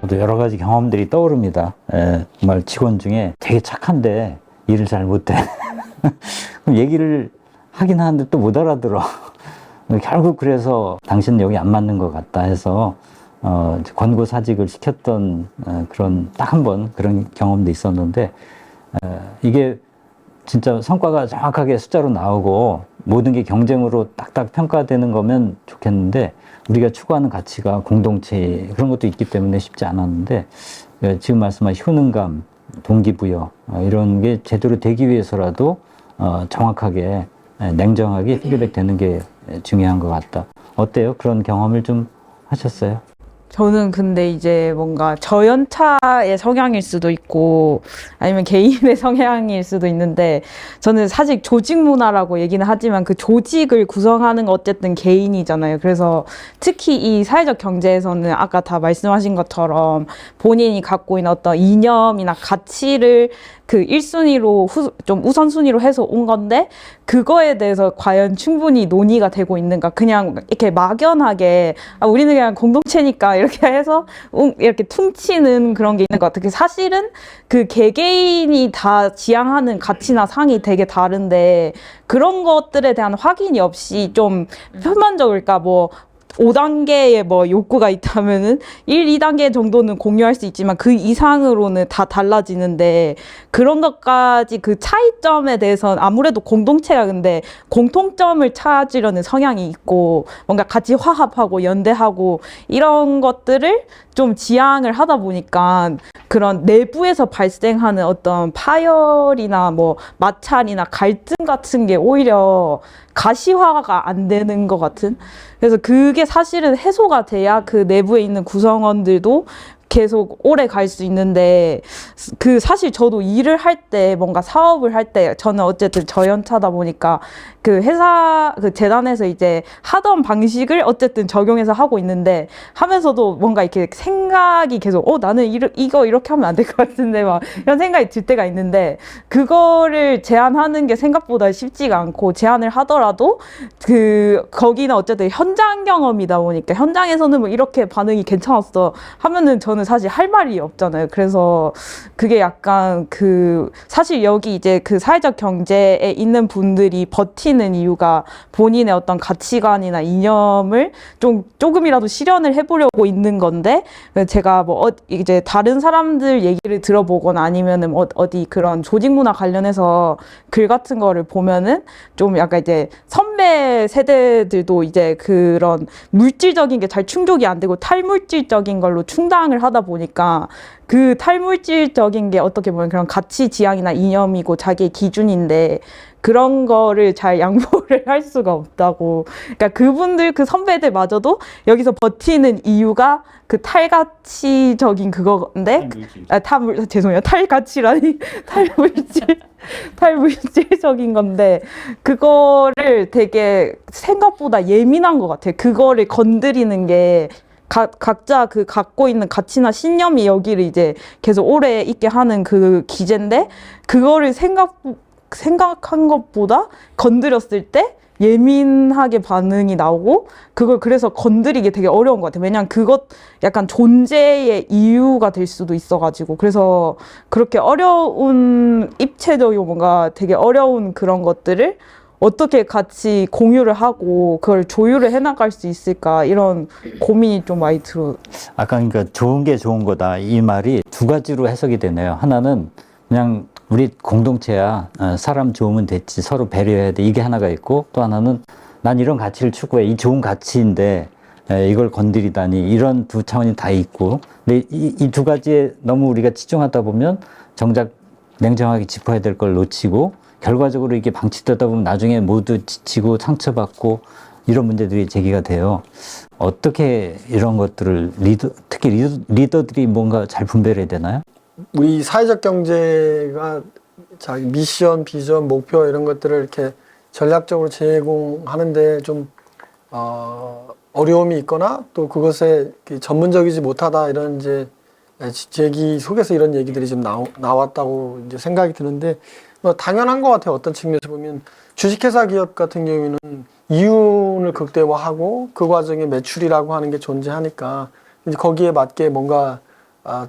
또 여러 가지 경험들이 떠오릅니다. 정말 직원 중에 되게 착한데 일을 잘 못해. 그럼 얘기를 하긴 하는데 또 못 알아들어. 결국 그래서 당신은 여기 안 맞는 것 같다 해서 권고사직을 시켰던 그런 딱 한 번 그런 경험도 있었는데, 이게 진짜 성과가 정확하게 숫자로 나오고 모든 게 경쟁으로 딱딱 평가되는 거면 좋겠는데, 우리가 추구하는 가치가 공동체 그런 것도 있기 때문에 쉽지 않았는데, 지금 말씀하신 효능감, 동기부여 이런 게 제대로 되기 위해서라도 정확하게 냉정하게 피드백 되는 게 중요한 것 같다. 어때요? 그런 경험을 좀 하셨어요? 저는 근데 이제 뭔가 저연차의 성향일 수도 있고 아니면 개인의 성향일 수도 있는데, 저는 사실 조직 문화라고 얘기는 하지만 그 조직을 구성하는 거 어쨌든 개인이잖아요. 그래서 특히 이 사회적 경제에서는 아까 다 말씀하신 것처럼 본인이 갖고 있는 어떤 이념이나 가치를 그 1순위로 좀 우선순위로 해서 온 건데, 그거에 대해서 과연 충분히 논의가 되고 있는가. 그냥 이렇게 막연하게 우리는 그냥 공동체니까 이렇게 해서 이렇게 퉁치는 그런 게 있는 것 같아요. 사실은 그 개개인이 다 지향하는 가치나 상이 되게 다른데, 그런 것들에 대한 확인이 없이 좀 편만적일까, 뭐 5단계의 뭐 욕구가 있다면은 1, 2단계 정도는 공유할 수 있지만 그 이상으로는 다 달라지는데, 그런 것까지 그 차이점에 대해서는 아무래도 공동체가 근데 공통점을 찾으려는 성향이 있고, 뭔가 같이 화합하고 연대하고 이런 것들을 좀 지향을 하다 보니까 그런 내부에서 발생하는 어떤 파열이나 뭐 마찰이나 갈등 같은 게 오히려 가시화가 안 되는 것 같은. 그래서 그게 사실은 해소가 돼야 그 내부에 있는 구성원들도 계속 오래 갈 수 있는데, 그 사실 저도 일을 할 때 뭔가 사업을 할 때 저는 어쨌든 저연차다 보니까 그 회사 그 재단에서 이제 하던 방식을 어쨌든 적용해서 하고 있는데, 하면서도 뭔가 이렇게 생각이 계속 나는 이거 이렇게 하면 안 될 것 같은데 막 이런 생각이 들 때가 있는데, 그거를 제안하는 게 생각보다 쉽지가 않고, 제안을 하더라도 거기는 어쨌든 현장 경험이다 보니까 현장에서는 뭐 이렇게 반응이 괜찮았어 하면은 저는 사실 할 말이 없잖아요. 그래서 그게 약간 사실 여기 이제 그 사회적 경제에 있는 분들이 버티는 이유가 본인의 어떤 가치관이나 이념을 조금이라도 실현을 해보려고 있는 건데, 제가 뭐 이제 다른 사람들 얘기를 들어보거나 아니면은 어디 그런 조직 문화 관련해서 글 같은 거를 보면은 좀 약간 이제 선배 세대들도 이제 그런 물질적인 게 잘 충족이 안 되고 탈물질적인 걸로 충당을 하다 보니까, 그 탈물질적인 게 어떻게 보면 그런 가치 지향이나 이념이고 자기의 기준인데, 그런 거를 잘 양보를 할 수가 없다고. 그러니까 그분들 그 선배들마저도 여기서 버티는 이유가 그 탈가치적인 그거인데, 죄송해요, 탈가치라니 탈물질적인 건데, 그거를 되게 생각보다 예민한 것 같아요. 그거를 건드리는 게 각자 그 갖고 있는 가치나 신념이 여기를 이제 계속 오래 있게 하는 그 기제인데, 그거를 생각한 것보다 건드렸을 때 예민하게 반응이 나오고, 그걸 그래서 건드리기 되게 어려운 것 같아요. 왜냐면 그것 약간 존재의 이유가 될 수도 있어가지고. 그래서 그렇게 어려운 입체적이고 뭔가 되게 어려운 그런 것들을 어떻게 같이 공유를 하고 그걸 조율을 해나갈 수 있을까, 이런 고민이 좀 많이 들어요. 아까 그러니까 좋은 게 좋은 거다 이 말이 두 가지로 해석이 되네요. 하나는 그냥 우리 공동체야, 사람 좋으면 됐지, 서로 배려해야 돼, 이게 하나가 있고, 또 하나는 난 이런 가치를 추구해, 이 좋은 가치인데 이걸 건드리다니, 이런 두 차원이 다 있고. 근데 이 두 가지에 너무 우리가 치중하다 보면 정작 냉정하게 짚어야 될 걸 놓치고, 결과적으로 이게 방치되다 보면 나중에 모두 지치고 상처받고 이런 문제들이 제기가 돼요. 어떻게 이런 것들을 특히 리더들이 뭔가 잘 분별해야 되나요? 우리 사회적 경제가 자기 미션, 비전, 목표 이런 것들을 이렇게 전략적으로 제공하는데 좀 어려움이 있거나, 또 그것에 전문적이지 못하다, 이런 이제 제기 속에서 이런 얘기들이 좀 나왔다고 이제 생각이 드는데, 뭐 당연한 것 같아요. 어떤 측면에서 보면 주식회사 기업 같은 경우에는 이윤을 극대화하고 그 과정에 매출이라고 하는 게 존재하니까 이제 거기에 맞게 뭔가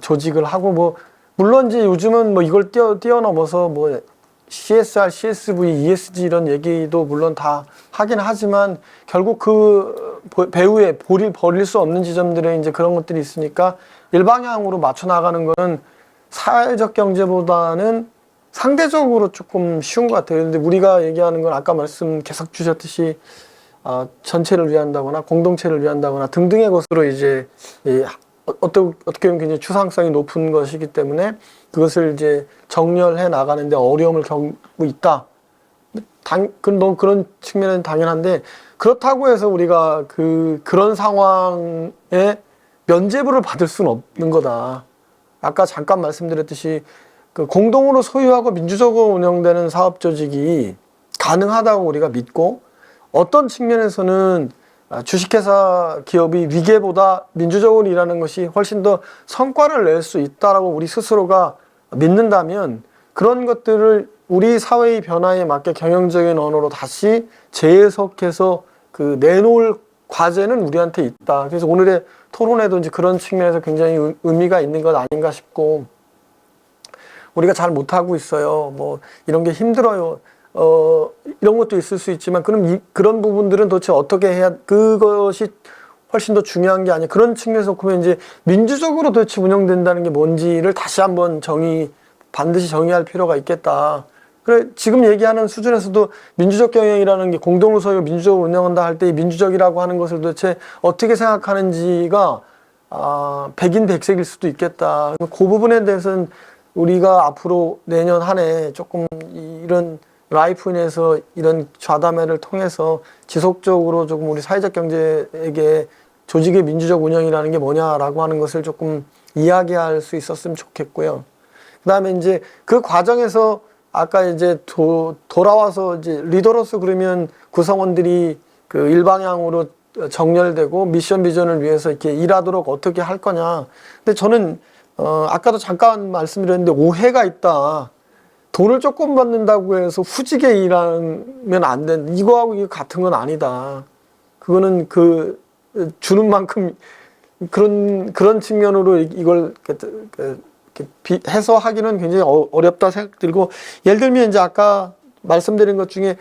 조직을 하고 뭐 물론 이제 요즘은 뭐 이걸 뛰어넘어서 뭐 CSR, CSV, ESG 이런 얘기도 물론 다 하긴 하지만 결국 그 배후에 버릴 수 없는 지점들에 이제 그런 것들이 있으니까 일방향으로 맞춰 나가는 거는 사회적 경제보다는 상대적으로 조금 쉬운 것 같아요. 근데 우리가 얘기하는 건 아까 말씀 계속 주셨듯이 전체를 위한다거나 공동체를 위한다거나 등등의 것으로 이제 어떻게 보면 굉장히 추상성이 높은 것이기 때문에 그것을 이제 정렬해 나가는데 어려움을 겪고 있다. 그런 측면은 당연한데 그렇다고 해서 우리가 그런 상황에 면죄부를 받을 수는 없는 거다. 아까 잠깐 말씀드렸듯이 그 공동으로 소유하고 민주적으로 운영되는 사업 조직이 가능하다고 우리가 믿고 어떤 측면에서는 주식회사 기업이 위계보다 민주적으로 일하는 것이 훨씬 더 성과를 낼 수 있다라고 우리 스스로가 믿는다면 그런 것들을 우리 사회의 변화에 맞게 경영적인 언어로 다시 재해석해서 내놓을 과제는 우리한테 있다. 그래서 오늘의 토론에도 이제 그런 측면에서 굉장히 의미가 있는 것 아닌가 싶고 우리가 잘 못하고 있어요. 뭐 이런 게 힘들어요. 이런 것도 있을 수 있지만 그럼 그런 부분들은 도대체 어떻게 해야 그것이 훨씬 더 중요한 게 아니야. 그런 측면에서 보면 이제 민주적으로 도대체 운영된다는 게 뭔지를 다시 한번 반드시 정의할 필요가 있겠다. 그래 지금 얘기하는 수준에서도 민주적 경영이라는 게 공동으로 소유 민주적으로 운영한다 할 때 이 민주적이라고 하는 것을 도대체 어떻게 생각하는지가 백인백색일 수도 있겠다. 그 부분에 대해서는 우리가 앞으로 내년 한 해 조금 이런 라이프인에서 이런 좌담회를 통해서 지속적으로 조금 우리 사회적 경제에게 조직의 민주적 운영이라는 게 뭐냐라고 하는 것을 조금 이야기할 수 있었으면 좋겠고요. 그 다음에 이제 그 과정에서 아까 이제 돌아와서 이제 리더로서 그러면 구성원들이 그 일방향으로 정렬되고 미션 비전을 위해서 이렇게 일하도록 어떻게 할 거냐. 근데 저는 아까도 잠깐 말씀드렸는데 오해가 있다. 돈을 조금 받는다고 해서 후지게 일하면 안 된다. 이거하고 이거 같은 건 아니다. 그거는 주는 만큼 그런 측면으로 이걸 해소하기는 굉장히 어렵다 생각 들고 예를 들면 이제 아까 말씀드린 것 중에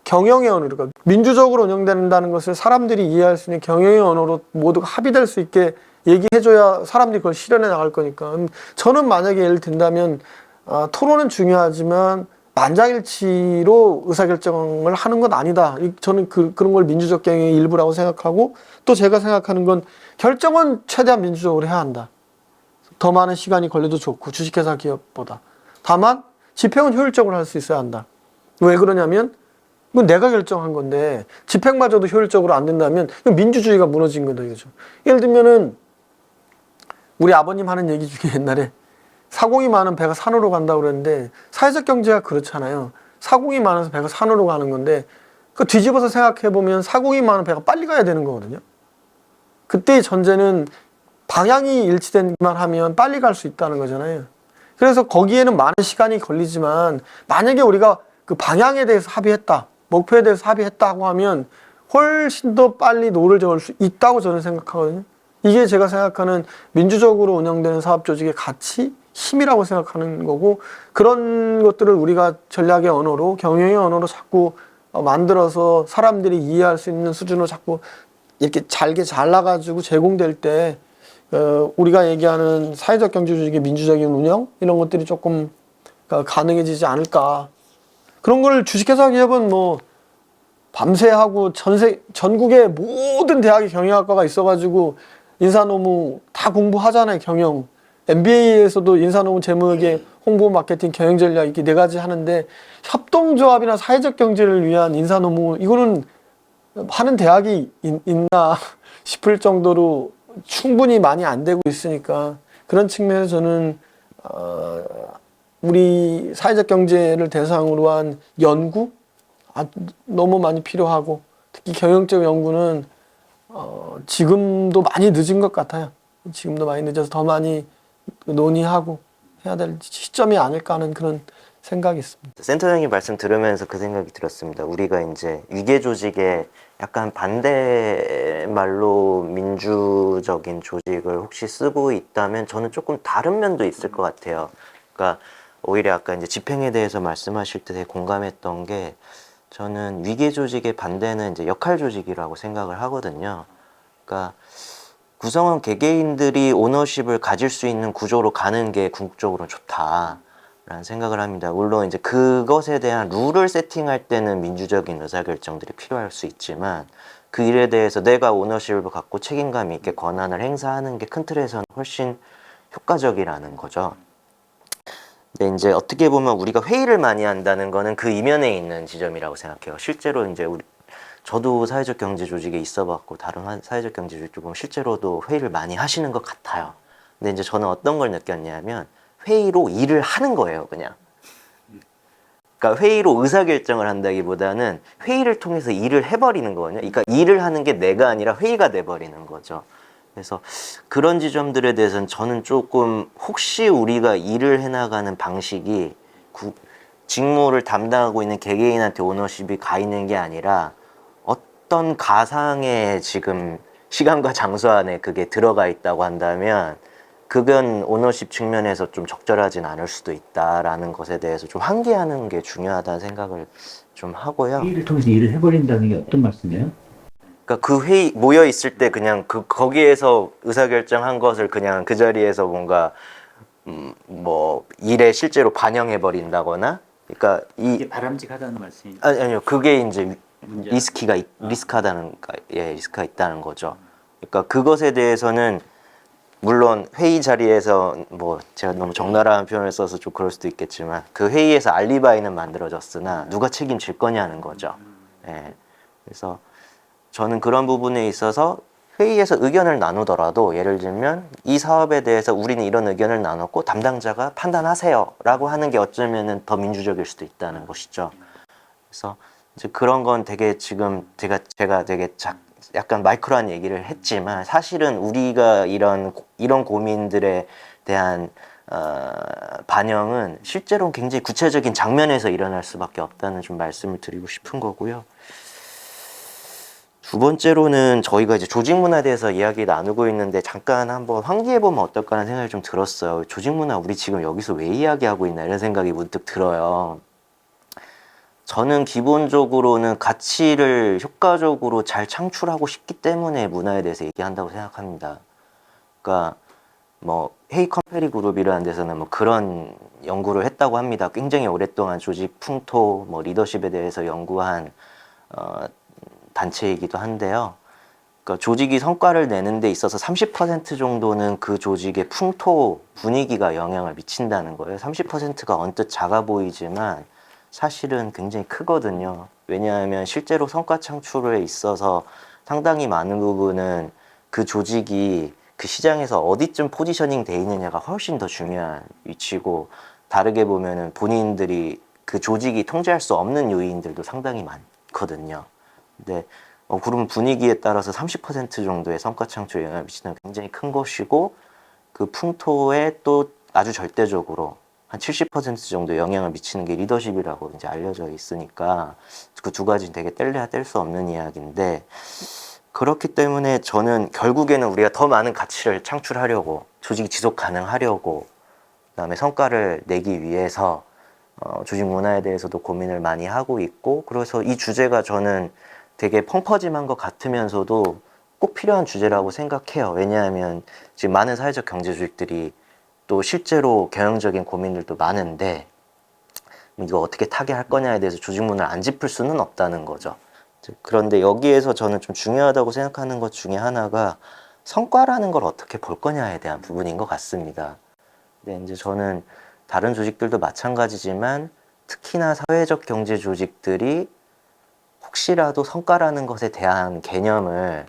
경영의 언어로 그러니까 민주적으로 운영된다는 것을 사람들이 이해할 수 있는 경영의 언어로 모두가 합의될 수 있게 얘기해줘야 사람들이 그걸 실현해 나갈 거니까 저는 만약에 예를 든다면 토론은 중요하지만 만장일치로 의사결정을 하는 건 아니다. 저는 그런 걸 민주적 경영의 일부라고 생각하고 또 제가 생각하는 건 결정은 최대한 민주적으로 해야 한다. 더 많은 시간이 걸려도 좋고 주식회사 기업보다. 다만 집행은 효율적으로 할 수 있어야 한다. 왜 그러냐면 이건 내가 결정한 건데 집행마저도 효율적으로 안 된다면 민주주의가 무너진 거다 이거죠. 예를 들면은 우리 아버님 하는 얘기 중에 옛날에 사공이 많은 배가 산으로 간다고 그랬는데 사회적 경제가 그렇잖아요. 사공이 많아서 배가 산으로 가는 건데 그 뒤집어서 생각해보면 사공이 많은 배가 빨리 가야 되는 거거든요. 그때의 전제는 방향이 일치되기만 하면 빨리 갈 수 있다는 거잖아요. 그래서 거기에는 많은 시간이 걸리지만 만약에 우리가 그 방향에 대해서 합의했다, 목표에 대해서 합의했다고 하면 훨씬 더 빨리 노를 저을 수 있다고 저는 생각하거든요. 이게 제가 생각하는 민주적으로 운영되는 사업 조직의 가치, 힘이라고 생각하는 거고 그런 것들을 우리가 전략의 언어로 경영의 언어로 자꾸 만들어서 사람들이 이해할 수 있는 수준으로 자꾸 이렇게 잘게 잘라가지고 제공될 때 우리가 얘기하는 사회적 경제 조직의 민주적인 운영 이런 것들이 조금 가능해지지 않을까. 그런 걸 주식회사 기업은 뭐 밤새 하고 전국의 모든 대학의 경영학과가 있어가지고 인사노무 다 공부하잖아요. 경영. MBA에서도 인사노무 재무회계 홍보 마케팅 경영 전략 이렇게 4가지 하는데 협동조합이나 사회적 경제를 위한 인사노무 이거는 하는 대학이 있나 싶을 정도로 충분히 많이 안 되고 있으니까 그런 측면에서 저는 우리 사회적 경제를 대상으로 한 연구 너무 많이 필요하고 특히 경영적 연구는 지금도 많이 늦은 것 같아요. 지금도 많이 늦어서 더 많이 논의하고 해야 될 시점이 아닐까 하는 그런 생각이 있습니다. 센터장님 말씀 들으면서 그 생각이 들었습니다. 우리가 이제 위계 조직에 약간 반대말로 민주적인 조직을 혹시 쓰고 있다면 저는 조금 다른 면도 있을 것 같아요. 그러니까 오히려 아까 이제 집행에 대해서 말씀하실 때 되게 공감했던 게 저는 위계 조직의 반대는 이제 역할 조직이라고 생각을 하거든요. 그러니까 구성원 개개인들이 오너십을 가질 수 있는 구조로 가는 게 궁극적으로 좋다라는 생각을 합니다. 물론 이제 그것에 대한 룰을 세팅할 때는 민주적인 의사결정들이 필요할 수 있지만 그 일에 대해서 내가 오너십을 갖고 책임감 있게 권한을 행사하는 게 큰 틀에서는 훨씬 효과적이라는 거죠. 근데 이제 어떻게 보면 우리가 회의를 많이 한다는 거는 그 이면에 있는 지점이라고 생각해요. 실제로 이제 저도 사회적 경제 조직에 있어봤고 다른 사회적 경제 조직도 보면 실제로도 회의를 많이 하시는 것 같아요. 근데 이제 저는 어떤 걸 느꼈냐면 회의로 일을 하는 거예요, 그냥. 그러니까 회의로 의사결정을 한다기보다는 회의를 통해서 일을 해버리는 거거든요. 그러니까 일을 하는 게 내가 아니라 회의가 돼버리는 거죠. 그래서 그런 지점들에 대해서는 저는 조금 혹시 우리가 일을 해나가는 방식이 직무를 담당하고 있는 개개인한테 오너십이 가 있는 게 아니라 어떤 가상의 지금 시간과 장소 안에 그게 들어가 있다고 한다면 그건 오너십 측면에서 좀 적절하진 않을 수도 있다라는 것에 대해서 좀 환기하는 게 중요하다는 생각을 좀 하고요. 회의를 통해서 일을 해버린다는 게 어떤 말씀이에요? 그러니까 그 회의 모여 있을 때 그냥 거기에서 의사결정한 것을 그냥 그 자리에서 뭔가 뭐 일에 실제로 반영해 버린다거나, 그러니까 이게 바람직하다는 말씀이 아니요, 그게 이제 문제야? 리스크가 있다는 거죠. 그러니까 그것에 대해서는 물론 회의 자리에서 뭐 제가 너무 적나라한 표현을 써서 좀 그럴 수도 있겠지만 그 회의에서 알리바이는 만들어졌으나 누가 책임질 거냐는 거죠. 예. 그래서 저는 그런 부분에 있어서 회의에서 의견을 나누더라도 예를 들면 이 사업에 대해서 우리는 이런 의견을 나눴고 담당자가 판단하세요 라고 하는 게 어쩌면은 더 민주적일 수도 있다는 것이죠. 그래서 이제 그런 건 되게 지금 제가 되게 약간 마이크로한 얘기를 했지만 사실은 우리가 이런 고민들에 대한 반영은 실제로는 굉장히 구체적인 장면에서 일어날 수밖에 없다는 좀 말씀을 드리고 싶은 거고요. 두 번째로는 저희가 이제 조직 문화에 대해서 이야기 나누고 있는데 잠깐 한번 환기해보면 어떨까 하는 생각이 좀 들었어요. 조직 문화 우리 지금 여기서 왜 이야기하고 있나 이런 생각이 문득 들어요. 저는 기본적으로는 가치를 효과적으로 잘 창출하고 싶기 때문에 문화에 대해서 얘기한다고 생각합니다. 그러니까 뭐 헤이 컴퍼니 그룹이라는 데서는 뭐 그런 연구를 했다고 합니다. 굉장히 오랫동안 조직 풍토, 뭐 리더십에 대해서 연구한 단체이기도 한데요. 그러니까 조직이 성과를 내는 데 있어서 30% 정도는 그 조직의 풍토, 분위기가 영향을 미친다는 거예요. 30%가 언뜻 작아 보이지만 사실은 굉장히 크거든요. 왜냐하면 실제로 성과 창출에 있어서 상당히 많은 부분은 그 조직이 그 시장에서 어디쯤 포지셔닝 돼 있느냐가 훨씬 더 중요한 위치고, 다르게 보면은 본인들이 그 조직이 통제할 수 없는 요인들도 상당히 많거든요. 근데 그룹 분위기에 따라서 30% 정도의 성과 창출에 영향을 미치는 굉장히 큰 것이고, 그 풍토에 또 아주 절대적으로 한 70% 정도 영향을 미치는 게 리더십이라고 이제 알려져 있으니까 그 두 가지는 되게 뗄래야 뗄 수 없는 이야기인데, 그렇기 때문에 저는 결국에는 우리가 더 많은 가치를 창출하려고, 조직이 지속 가능하려고, 그다음에 성과를 내기 위해서 조직 문화에 대해서도 고민을 많이 하고 있고, 그래서 이 주제가 저는 되게 펑퍼짐한 것 같으면서도 꼭 필요한 주제라고 생각해요. 왜냐하면 지금 많은 사회적 경제 조직들이 또 실제로 경영적인 고민들도 많은데 이거 어떻게 타개할 거냐에 대해서 조직 문화를 안 짚을 수는 없다는 거죠. 그런데 여기에서 저는 좀 중요하다고 생각하는 것 중에 하나가 성과라는 걸 어떻게 볼 거냐에 대한 부분인 것 같습니다. 근데 이제 저는 다른 조직들도 마찬가지지만 특히나 사회적 경제 조직들이 혹시라도 성과라는 것에 대한 개념을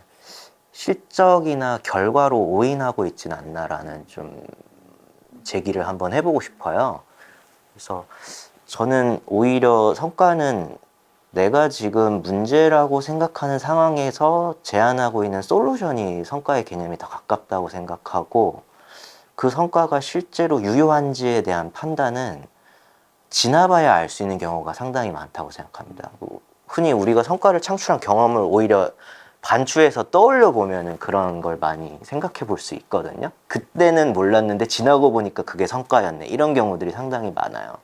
실적이나 결과로 오인하고 있지는 않나라는 좀 제기를 한번 해보고 싶어요. 그래서 저는 오히려 성과는 내가 지금 문제라고 생각하는 상황에서 제안하고 있는 솔루션이 성과의 개념이 더 가깝다고 생각하고, 그 성과가 실제로 유효한지에 대한 판단은 지나봐야 알 수 있는 경우가 상당히 많다고 생각합니다. 흔히 우리가 성과를 창출한 경험을 오히려 반추해서 떠올려 보면은 그런 걸 많이 생각해 볼 수 있거든요. 그때는 몰랐는데 지나고 보니까 그게 성과였네. 이런 경우들이 상당히 많아요.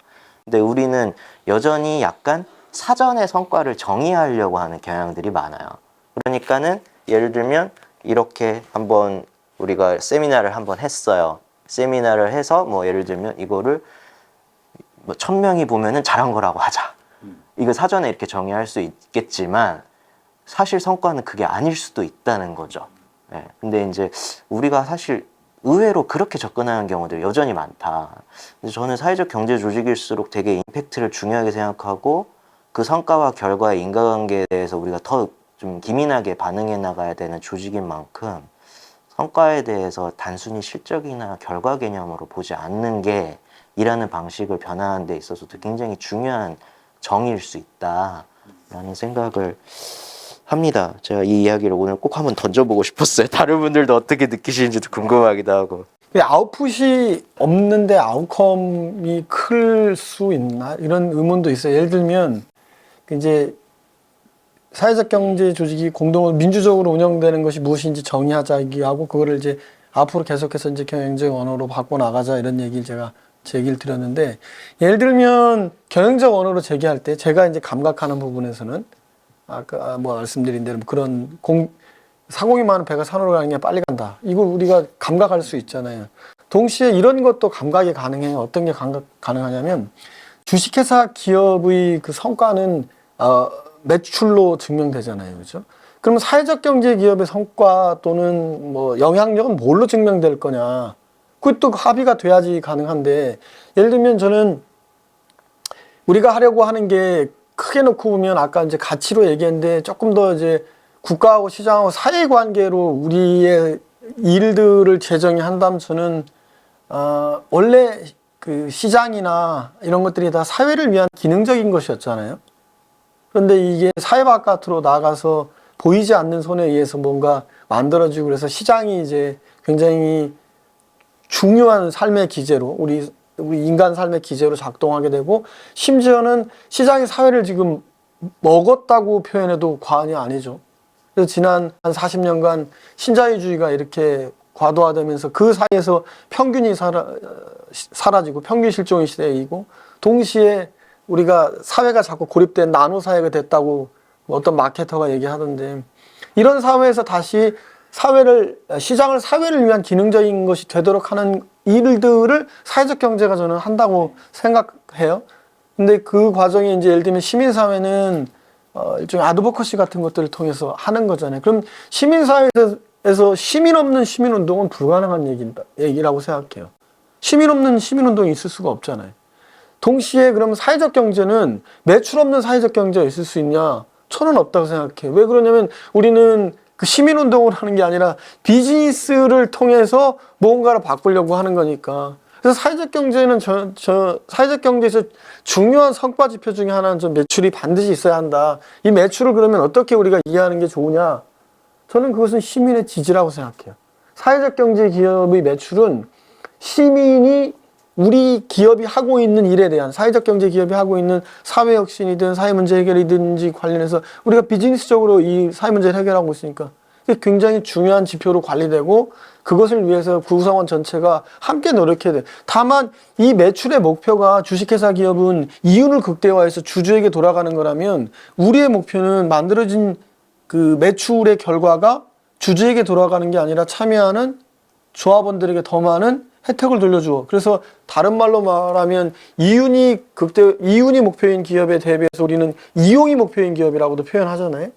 근데 우리는 여전히 약간 사전에 성과를 정의하려고 하는 경향들이 많아요. 그러니까는 예를 들면 이렇게 한번 우리가 세미나를 한번 했어요. 세미나를 해서 뭐 예를 들면 이거를 뭐 1000명이 보면은 잘한 거라고 하자. 이거 사전에 이렇게 정의할 수 있겠지만 사실 성과는 그게 아닐 수도 있다는 거죠. 네. 근데 이제 우리가 사실 의외로 그렇게 접근하는 경우들이 여전히 많다. 근데 저는 사회적 경제 조직일수록 되게 임팩트를 중요하게 생각하고 그 성과와 결과의 인과관계에 대해서 우리가 더 좀 기민하게 반응해 나가야 되는 조직인 만큼 성과에 대해서 단순히 실적이나 결과 개념으로 보지 않는 게 일하는 방식을 변화하는 데 있어서도 굉장히 중요한 정의일 수 있다라는 생각을 합니다. 제가 이 이야기를 오늘 꼭 한번 던져보고 싶었어요. 다른 분들도 어떻게 느끼시는지도 궁금하기도 하고. 아웃풋이 없는데 아웃컴이 클 수 있나? 이런 의문도 있어요. 예를 들면 이제 사회적 경제 조직이 공동으로 민주적으로 운영되는 것이 무엇인지 정의하자 얘기하고 그거를 이제 앞으로 계속해서 이제 경영적 언어로 바꿔 나가자 이런 얘기를 제가 제기를 드렸는데, 예를 들면 경영적 언어로 제기할 때 제가 이제 감각하는 부분에서는 아까 뭐 말씀드린 대로 그런 사공이 많은 배가 산으로 가는 게 빨리 간다. 이걸 우리가 감각할 수 있잖아요. 동시에 이런 것도 감각이 가능해요. 어떤 게 감각 가능하냐면 주식회사 기업의 그 성과는 매출로 증명되잖아요. 그렇죠? 그러면 사회적 경제 기업의 성과 또는 뭐 영향력은 뭘로 증명될 거냐? 그것도 합의가 돼야지 가능한데, 예를 들면 저는 우리가 하려고 하는 게 크게 놓고 보면 아까 이제 가치로 얘기했는데 조금 더 이제 국가하고 시장하고 사회관계로 우리의 일들을 재정의 한다면 저는 원래 그 시장이나 이런 것들이 다 사회를 위한 기능적인 것이었잖아요. 그런데 이게 사회 바깥으로 나가서 보이지 않는 손에 의해서 뭔가 만들어지고 그래서 시장이 이제 굉장히 중요한 삶의 기제로 우리 인간 삶의 기제로 작동하게 되고, 심지어는 시장이 사회를 지금 먹었다고 표현해도 과언이 아니죠. 그래서 지난 한 40년간 신자유주의가 이렇게 과도화되면서 그 사이에서 평균이 사라지고 평균 실종의 시대이고, 동시에 우리가 사회가 자꾸 고립된 나노 사회가 됐다고 어떤 마케터가 얘기하던데, 이런 사회에서 다시 시장을 사회를 위한 기능적인 것이 되도록 하는 일들을 사회적 경제가 저는 한다고 생각해요. 근데 그 과정이 이제 예를 들면 시민사회는 일종의 아드보커시 같은 것들을 통해서 하는 거잖아요. 그럼 시민사회에서 시민 없는 시민운동은 불가능한 얘기라고 생각해요. 시민 없는 시민운동이 있을 수가 없잖아요. 동시에 그러면 사회적 경제는 매출 없는 사회적 경제가 있을 수 있냐? 저는 없다고 생각해요. 왜 그러냐면 우리는 그 시민운동을 하는 게 아니라 비즈니스를 통해서 뭔가를 바꾸려고 하는 거니까. 그래서 사회적 경제는 사회적 경제에서 중요한 성과 지표 중에 하나는 좀 매출이 반드시 있어야 한다. 이 매출을 그러면 어떻게 우리가 이해하는 게 좋으냐? 저는 그것은 시민의 지지라고 생각해요. 사회적 경제 기업의 매출은 시민이 우리 기업이 하고 있는 일에 대한, 사회적 경제 기업이 하고 있는 사회 혁신이든 사회 문제 해결이든지 관련해서 우리가 비즈니스적으로 이 사회 문제를 해결하고 있으니까 굉장히 중요한 지표로 관리되고, 그것을 위해서 구성원 전체가 함께 노력해야 돼. 다만 이 매출의 목표가 주식회사 기업은 이윤을 극대화해서 주주에게 돌아가는 거라면, 우리의 목표는 만들어진 그 매출의 결과가 주주에게 돌아가는 게 아니라 참여하는 조합원들에게 더 많은 혜택을 돌려주어. 그래서 다른 말로 말하면 이윤이 목표인 기업에 대비해서 우리는 이용이 목표인 기업이라고도 표현하잖아요.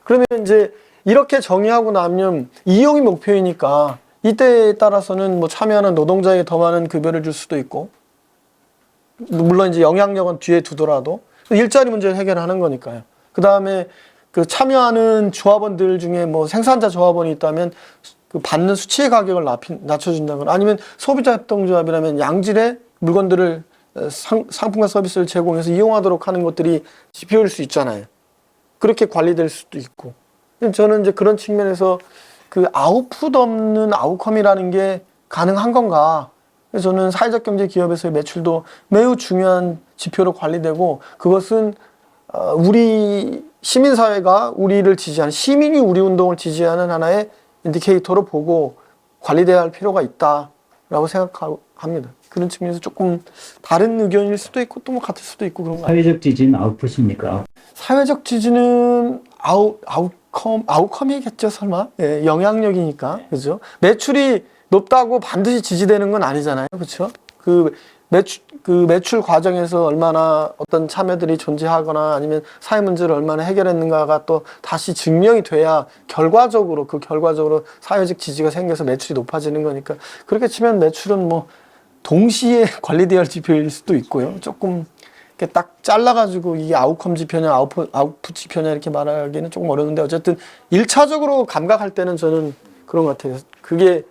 그러면 이제 이렇게 정의하고 나면 이용이 목표이니까 이때에 따라서는 뭐 참여하는 노동자에게 더 많은 급여를 줄 수도 있고, 물론 이제 영향력은 뒤에 두더라도 일자리 문제를 해결하는 거니까요. 그 다음에 그 참여하는 조합원들 중에 뭐 생산자 조합원이 있다면 그 받는 수치의 가격을 낮춰준다거나, 아니면 소비자 협동조합이라면 양질의 물건들을 상품과 서비스를 제공해서 이용하도록 하는 것들이 지표일 수 있잖아요. 그렇게 관리될 수도 있고. 저는 이제 그런 측면에서 그 아웃풋 없는 아웃컴이라는 게 가능한 건가? 그래서 저는 사회적 경제 기업에서의 매출도 매우 중요한 지표로 관리되고 그것은 우리 시민사회가 우리를 지지하는 시민이 우리 운동을 지지하는 하나의 인디케이터로 보고 관리돼야 할 필요가 있다라고 생각합니다. 그런 측면에서 조금 다른 의견일 수도 있고 또 뭐 같을 수도 있고 그런 거 같아요. 사회적 지지는 아웃풋입니까? 사회적 지지는 아웃컴이겠죠, 설마? 예, 영향력이니까. 그죠? 매출이 높다고 반드시 지지되는 건 아니잖아요. 그렇죠? 그 매출 과정에서 얼마나 어떤 참여들이 존재하거나 아니면 사회 문제를 얼마나 해결했는가가 또 다시 증명이 돼야 결과적으로 사회적 지지가 생겨서 매출이 높아지는 거니까 그렇게 치면 매출은 뭐 동시에 관리돼야 할 지표일 수도 있고요. 조금 이렇게 딱 잘라가지고 이게 아웃컴 지표냐 아웃풋 지표냐 이렇게 말하기는 조금 어려운데 어쨌든 1차적으로 감각할 때는 저는 그런 것 같아요. 그게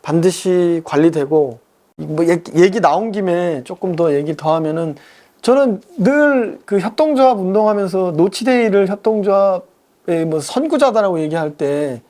반드시 관리되고 뭐 얘기 나온 김에 조금 더 얘기 더 하면은 저는 늘 그 협동조합 운동하면서 노치데이를 협동조합의 뭐 선구자다라고 얘기할 때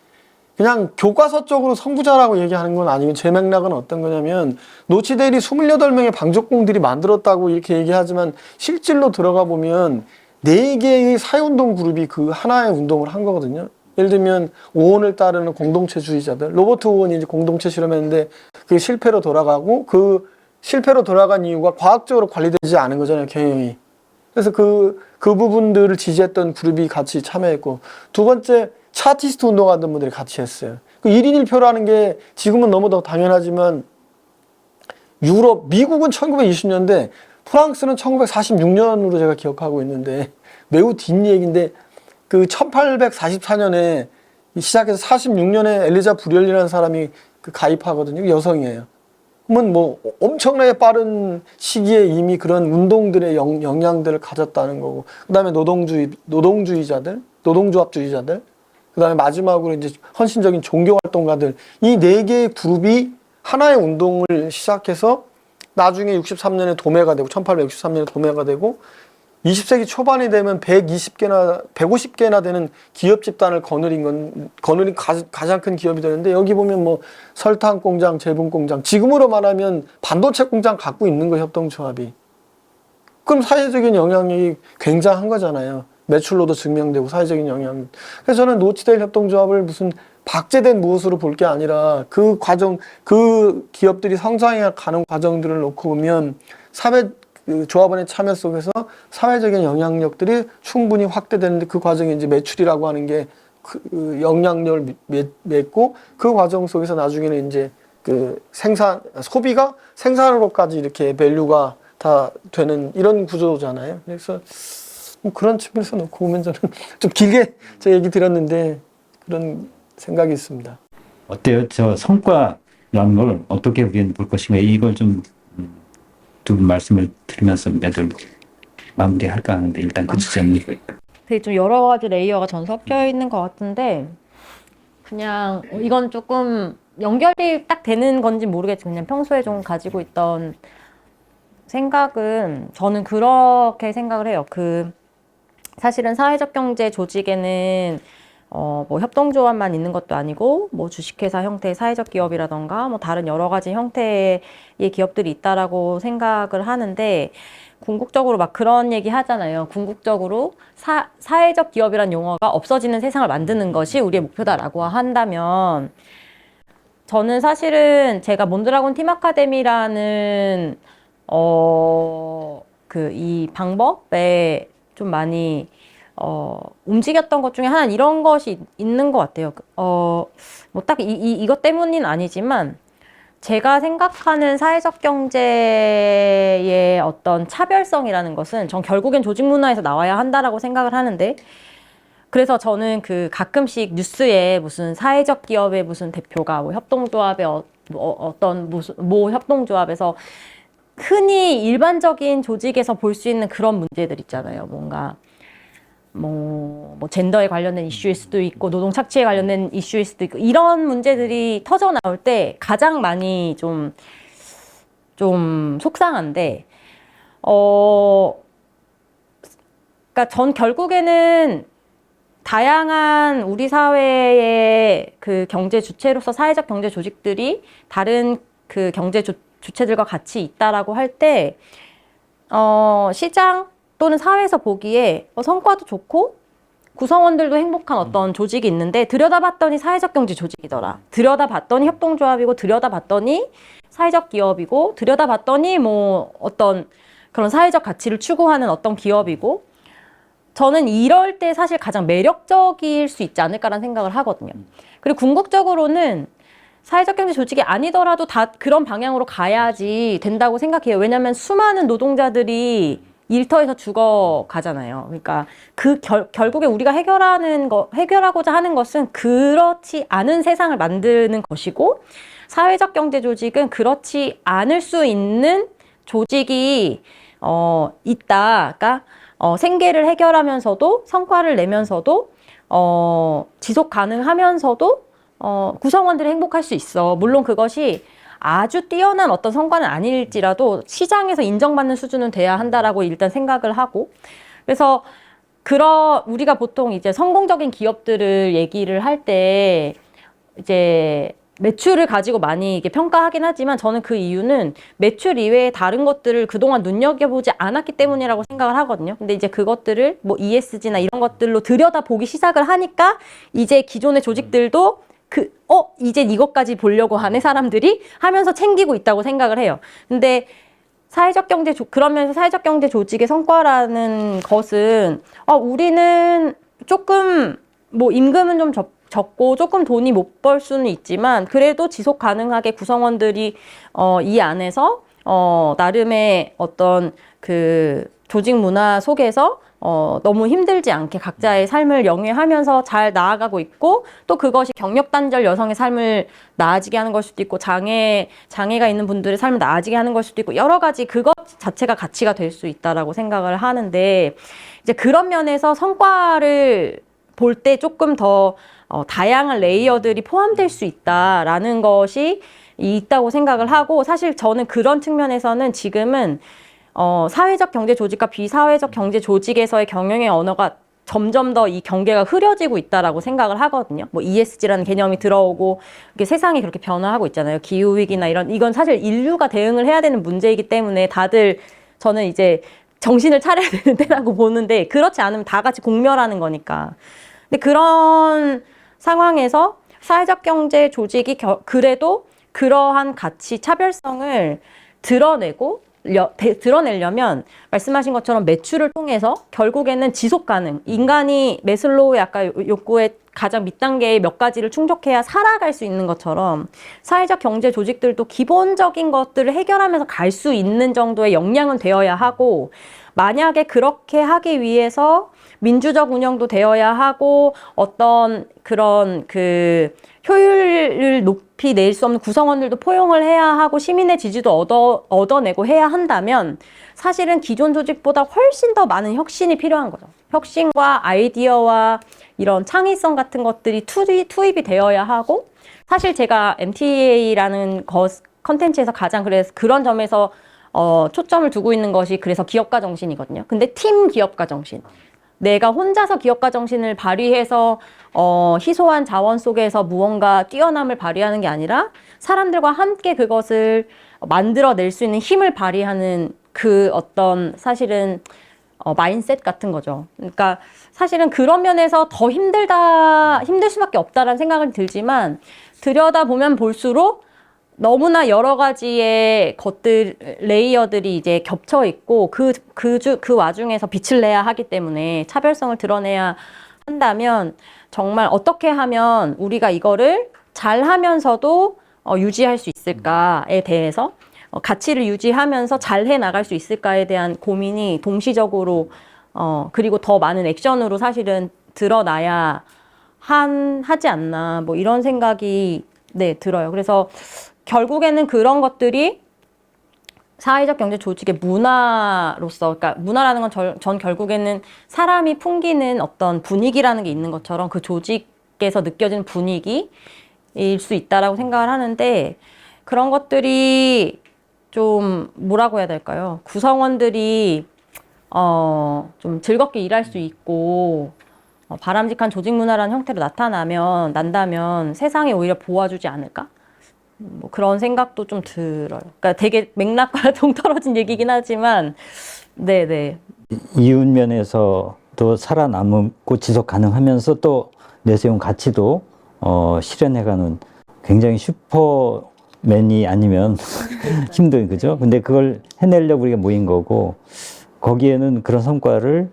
그냥 교과서적으로 선구자라고 얘기하는 건 아니고 제 맥락은 어떤 거냐면 노치데이를 28명의 방족공들이 만들었다고 이렇게 얘기하지만 실질로 들어가 보면 4개의 사회운동 그룹이 그 하나의 운동을 한 거거든요. 예를 들면 오원을 따르는 공동체주의자들, 로버트 오원이 이제 공동체 실험했는데 그게 실패로 돌아가고 그 실패로 돌아간 이유가 과학적으로 관리되지 않은 거잖아요, 경영이. 그래서 그 부분들을 지지했던 그룹이 같이 참여했고 두 번째 차티스트 운동하던 분들이 같이 했어요. 그 1인 1표라는 게 지금은 너무도 당연하지만 미국은 1920년대, 프랑스는 1946년으로 제가 기억하고 있는데 매우 뒷얘기인데 그 1844년에 시작해서 46년에 엘리자 브리얼이라는 사람이 그 가입하거든요. 여성이에요. 그러면 뭐 엄청나게 빠른 시기에 이미 그런 운동들의 영향들을 가졌다는 거고 그 다음에 노동주의자들, 노동조합주의자들 그 다음에 마지막으로 이제 헌신적인 종교활동가들 이 4개의 그룹이 하나의 운동을 시작해서 나중에 63년에 도매가 되고 1863년에 도매가 되고 20세기 초반이 되면 150개나 되는 기업 집단을 거느린 가장 큰 기업이 되는데 여기 보면 뭐 설탕 공장, 제분 공장, 지금으로 말하면 반도체 공장 갖고 있는 거 협동조합이. 그럼 사회적인 영향력이 굉장한 거잖아요. 매출로도 증명되고 사회적인 영향. 그래서 저는 노치데일 협동조합을 무슨 박제된 무엇으로 볼 게 아니라 그 과정, 그 기업들이 성장해 가는 과정들을 놓고 보면 그 조합원의 참여 속에서 사회적인 영향력들이 충분히 확대되는데 그 과정이 이제 매출이라고 하는 게 그 영향력을 맺고 그 과정 속에서 나중에는 이제 그 소비가 생산으로까지 이렇게 밸류가 다 되는 이런 구조잖아요. 그래서 뭐 그런 측면에서 놓고 보면 저는 좀 길게 제 얘기 드렸는데 그런 생각이 있습니다. 어때요? 저 성과라는 걸 어떻게 우리는 볼 것인가? 이걸 좀 두 분 말씀을 드리면서 매들 마무리할까 하는데 일단 그 지점이 되게 좀 여러 가지 레이어가 전 섞여 있는 것 같은데 그냥 이건 조금 연결이 딱 되는 건지 모르겠지만 그냥 평소에 좀 가지고 있던 생각은 저는 그렇게 생각을 해요. 사실은 사회적 경제 조직에는 뭐 협동조합만 있는 것도 아니고 뭐 주식회사 형태의 사회적 기업이라던가 뭐 다른 여러 가지 형태의 기업들이 있다라고 생각을 하는데 궁극적으로 막 그런 얘기 하잖아요. 궁극적으로 사회적 기업이란 용어가 없어지는 세상을 만드는 것이 우리의 목표다라고 한다면 저는 사실은 제가 몬드라곤 팀 아카데미라는 이 방법에 좀 많이 움직였던 것 중에 하나는 이런 것이 있는 것 같아요. 뭐 딱 이것 때문은 아니지만 제가 생각하는 사회적 경제의 어떤 차별성이라는 것은 전 결국엔 조직 문화에서 나와야 한다라고 생각을 하는데 그래서 저는 가끔씩 뉴스에 무슨 사회적 기업의 무슨 대표가 뭐 협동조합의 어떤 모 협동조합에서 흔히 일반적인 조직에서 볼 수 있는 그런 문제들 있잖아요. 뭔가 뭐 젠더에 관련된 이슈일 수도 있고 노동 착취에 관련된 이슈일 수도 있고 이런 문제들이 터져 나올 때 가장 많이 좀 속상한데 그러니까 전 결국에는 다양한 우리 사회의 그 경제 주체로서 사회적 경제 조직들이 다른 그 경제 주체들과 같이 있다라고 할 때, 시장 또는 사회에서 보기에 성과도 좋고 구성원들도 행복한 어떤 조직이 있는데 들여다봤더니 사회적 경제 조직이더라. 들여다봤더니 협동조합이고 들여다봤더니 사회적 기업이고 들여다봤더니 뭐 어떤 그런 사회적 가치를 추구하는 어떤 기업이고 저는 이럴 때 사실 가장 매력적일 수 있지 않을까라는 생각을 하거든요. 그리고 궁극적으로는 사회적 경제 조직이 아니더라도 다 그런 방향으로 가야지 된다고 생각해요. 왜냐하면 수많은 노동자들이 일터에서 죽어가잖아요. 그러니까 결국에 우리가 해결하고자 하는 것은 그렇지 않은 세상을 만드는 것이고 사회적 경제 조직은 그렇지 않을 수 있는 조직이 있다. 그러니까 생계를 해결하면서도 성과를 내면서도 지속 가능하면서도 구성원들이 행복할 수 있어. 물론 그것이 아주 뛰어난 어떤 성과는 아닐지라도 시장에서 인정받는 수준은 돼야 한다라고 일단 생각을 하고 그래서 우리가 보통 이제 성공적인 기업들을 얘기를 할 때 이제 매출을 가지고 많이 이게 평가하긴 하지만 저는 그 이유는 매출 이외에 다른 것들을 그동안 눈여겨보지 않았기 때문이라고 생각을 하거든요. 근데 이제 그것들을 뭐 ESG나 이런 것들로 들여다보기 시작을 하니까 이제 기존의 조직들도 이제 이것까지 보려고 하네, 사람들이 하면서 챙기고 있다고 생각을 해요. 근데 그러면서 사회적 경제 조직의 성과라는 것은, 우리는 조금, 뭐, 임금은 좀 적고 조금 돈이 못 벌 수는 있지만, 그래도 지속 가능하게 구성원들이, 이 안에서, 나름의 어떤 그 조직 문화 속에서 너무 힘들지 않게 각자의 삶을 영위하면서 잘 나아가고 있고 또 그것이 경력 단절 여성의 삶을 나아지게 하는 걸 수도 있고 장애가 있는 분들의 삶을 나아지게 하는 걸 수도 있고 여러 가지 그것 자체가 가치가 될 수 있다라고 생각을 하는데 이제 그런 면에서 성과를 볼 때 조금 더 다양한 레이어들이 포함될 수 있다라는 것이 있다고 생각을 하고 사실 저는 그런 측면에서는 지금은 사회적 경제 조직과 비사회적 경제 조직에서의 경영의 언어가 점점 더 이 경계가 흐려지고 있다라고 생각을 하거든요. 뭐 ESG라는 개념이 들어오고 이게 세상이 그렇게 변화하고 있잖아요. 기후위기나 이건 사실 인류가 대응을 해야 되는 문제이기 때문에 다들 저는 이제 정신을 차려야 되는 때라고 보는데 그렇지 않으면 다 같이 공멸하는 거니까. 근데 그런 상황에서 사회적 경제 조직이 그래도 그러한 가치 차별성을 드러내려면 말씀하신 것처럼 매출을 통해서 결국에는 지속 가능 인간이 매슬로우의 아까 욕구의 가장 밑단계의 몇 가지를 충족해야 살아갈 수 있는 것처럼 사회적 경제 조직들도 기본적인 것들을 해결하면서 갈 수 있는 정도의 역량은 되어야 하고 만약에 그렇게 하기 위해서 민주적 운영도 되어야 하고 어떤 그런 그 효율을 높이 낼 수 없는 구성원들도 포용을 해야 하고 시민의 지지도 얻어내고 해야 한다면 사실은 기존 조직보다 훨씬 더 많은 혁신이 필요한 거죠. 혁신과 아이디어와 이런 창의성 같은 것들이 투입이 되어야 하고 사실 제가 MTA라는 컨텐츠에서 가장 그래서 그런 점에서 초점을 두고 있는 것이 그래서 기업가 정신이거든요. 근데 팀 기업가 정신. 내가 혼자서 기업가 정신을 발휘해서 희소한 자원 속에서 무언가 뛰어남을 발휘하는 게 아니라 사람들과 함께 그것을 만들어낼 수 있는 힘을 발휘하는 그 어떤 사실은 마인셋 같은 거죠. 그러니까 사실은 그런 면에서 더 힘들 수밖에 없다라는 생각은 들지만 들여다보면 볼수록 너무나 여러 가지의 레이어들이 이제 겹쳐 있고 그 와중에서 빛을 내야 하기 때문에 차별성을 드러내야 한다면 정말 어떻게 하면 우리가 이거를 잘 하면서도 유지할 수 있을까에 대해서 가치를 유지하면서 잘 해 나갈 수 있을까에 대한 고민이 동시적으로 그리고 더 많은 액션으로 사실은 드러나야 하지 않나 뭐 이런 생각이 들어요. 그래서 결국에는 그런 것들이 사회적 경제 조직의 문화로서, 그러니까 문화라는 건 전 결국에는 사람이 풍기는 어떤 분위기라는 게 있는 것처럼 그 조직에서 느껴지는 분위기일 수 있다라고 생각을 하는데 그런 것들이 좀 뭐라고 해야 될까요? 구성원들이 좀 즐겁게 일할 수 있고 바람직한 조직 문화라는 형태로 난다면 세상이 오히려 보아주지 않을까? 뭐 그런 생각도 좀 들어요. 그러니까 되게 맥락과 동떨어진 얘기긴 하지만, 네네. 이윤 면에서도 살아남고 지속 가능하면서 또 내세운 가치도 실현해가는 굉장히 슈퍼맨이 아니면 힘든, 그죠? 근데 그걸 해내려고 우리가 모인 거고, 거기에는 그런 성과를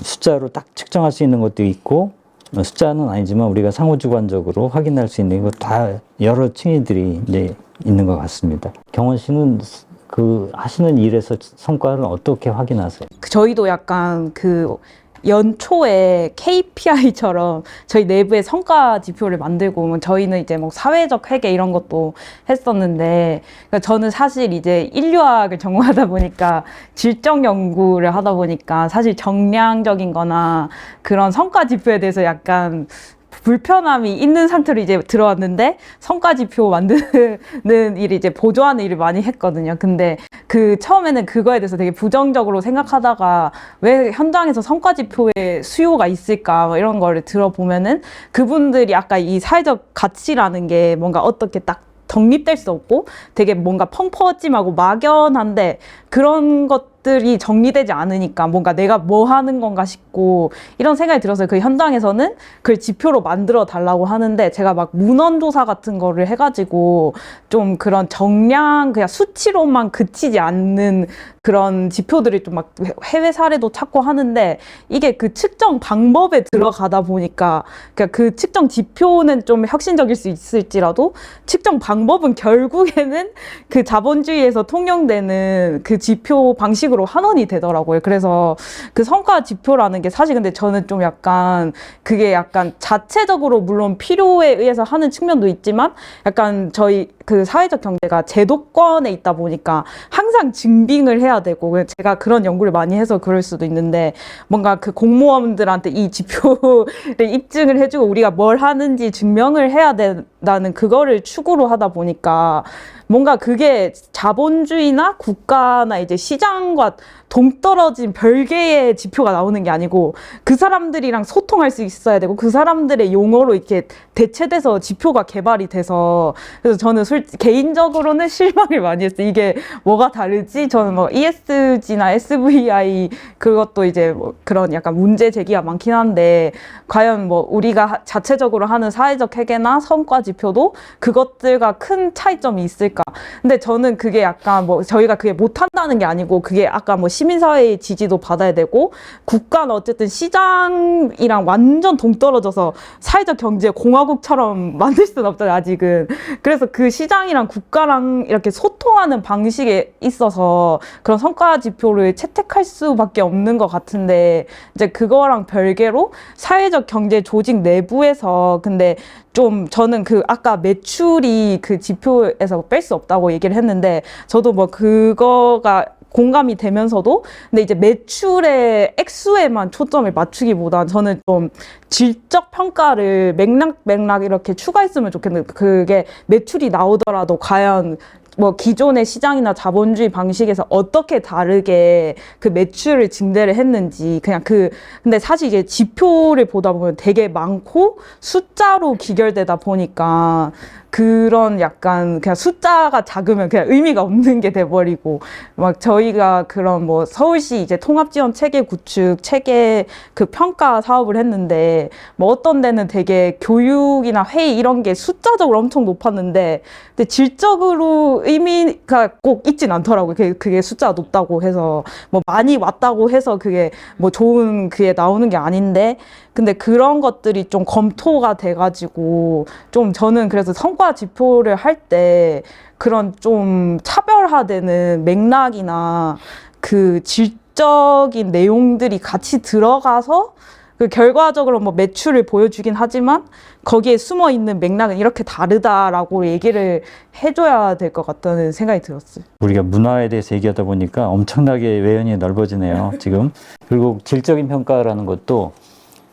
숫자로 딱 측정할 수 있는 것도 있고, 숫자는 아니지만 우리가 상호주관적으로 확인할 수 있는 거 다 여러 층위들이 이제 있는 것 같습니다. 경원 씨는 그 하시는 일에서 성과를 어떻게 확인하세요? 저희도 약간 그 연초에 KPI처럼 저희 내부의 성과 지표를 만들고 저희는 이제 뭐 사회적 회계 이런 것도 했었는데, 그러니까 저는 사실 이제 인류학을 전공하다 보니까 질적 연구를 하다 보니까 사실 정량적인 거나 그런 성과 지표에 대해서 약간 불편함이 있는 상태로 이제 들어왔는데, 성과 지표 만드는 일이 이제 보조하는 일을 많이 했거든요. 근데 그 처음에는 그거에 대해서 되게 부정적으로 생각하다가 왜 현장에서 성과 지표에 수요가 있을까 뭐 이런 거를 들어보면은, 그분들이 아까 이 사회적 가치라는 게 뭔가 어떻게 딱 정립될 수 없고 되게 뭔가 펑퍼짐하고 막연한데, 그런 것들이 정리되지 않으니까 뭔가 내가 뭐 하는 건가 싶고 이런 생각이 들어서요. 그 현장에서는 그걸 지표로 만들어 달라고 하는데, 제가 막 문헌조사 같은 거를 해가지고 좀 그런 정량 그냥 수치로만 그치지 않는 그런 지표들이 좀 막 해외 사례도 찾고 하는데, 이게 그 측정 방법에 들어가다 보니까 그러니까 그 측정 지표는 좀 혁신적일 수 있을지라도 측정 방법은 결국에는 그 자본주의에서 통용되는 그 지표 방식으로 환원이 되더라고요. 그래서 그 성과 지표라는 게 사실 근데 저는 좀 약간 그게 약간 자체적으로 물론 필요에 의해서 하는 측면도 있지만, 약간 저희 그 사회적 경제가 제도권에 있다 보니까 항상 증빙을 해야 되고, 제가 그런 연구를 많이 해서 그럴 수도 있는데, 뭔가 그 공무원들한테 이 지표를 입증을 해주고 우리가 뭘 하는지 증명을 해야 된다는 그거를 추구로 하다 보니까, 뭔가 그게 자본주의나 국가나 이제 시장과 동떨어진 별개의 지표가 나오는 게 아니고, 그 사람들이랑 소통할 수 있어야 되고 그 사람들의 용어로 이렇게 대체돼서 지표가 개발이 돼서, 그래서 저는 개인적으로는 실망을 많이 했어요. 이게 뭐가 다르지? 저는 뭐 ESG나 SVI 그것도 이제 뭐 그런 약간 문제 제기가 많긴 한데, 과연 뭐 우리가 자체적으로 하는 사회적 회계나 성과 지표도 그것들과 큰 차이점이 있을까? 근데 저는 그게 약간 뭐 저희가 그게 못한다는 게 아니고, 그게 아까 뭐 시민사회의 지지도 받아야 되고, 국가는 어쨌든 시장이랑 완전 동떨어져서 사회적 경제 공화국처럼 만들 수는 없잖아요, 아직은. 그래서 그 시장이랑 국가랑 이렇게 소통하는 방식에 있어서 그런 성과 지표를 채택할 수밖에 없는 것 같은데, 이제 그거랑 별개로 사회적 경제 조직 내부에서 근데 좀 저는 그 아까 매출이 그 지표에서 뺄 수 없다고 얘기를 했는데, 저도 뭐 그거가 공감이 되면서도, 근데 이제 매출의 액수에만 초점을 맞추기보단 저는 좀 질적 평가를 맥락 이렇게 추가했으면 좋겠는데, 그게 매출이 나오더라도 과연 뭐 기존의 시장이나 자본주의 방식에서 어떻게 다르게 그 매출을 증대를 했는지, 그냥 근데 사실 이게 지표를 보다 보면 되게 많고 숫자로 기결되다 보니까 그런 약간 그냥 숫자가 작으면 그냥 의미가 없는 게 돼버리고, 막 저희가 그런 뭐 서울시 이제 통합지원 체계 구축 체계 그 평가 사업을 했는데, 뭐 어떤 데는 되게 교육이나 회의 이런 게 숫자적으로 엄청 높았는데, 근데 질적으로 의미가 꼭 있진 않더라고요. 그게 숫자가 높다고 해서 뭐 많이 왔다고 해서 그게 뭐 좋은 그게 나오는 게 아닌데, 근데 그런 것들이 좀 검토가 돼가지고, 좀 저는 그래서 성과 지표를 할 때 그런 좀 차별화되는 맥락이나 그 질적인 내용들이 같이 들어가서 그 결과적으로 뭐 매출을 보여주긴 하지만 거기에 숨어 있는 맥락은 이렇게 다르다라고 얘기를 해줘야 될 것 같다는 생각이 들었어요. 우리가 문화에 대해서 얘기하다 보니까 엄청나게 외연이 넓어지네요, 지금. 그리고 질적인 평가라는 것도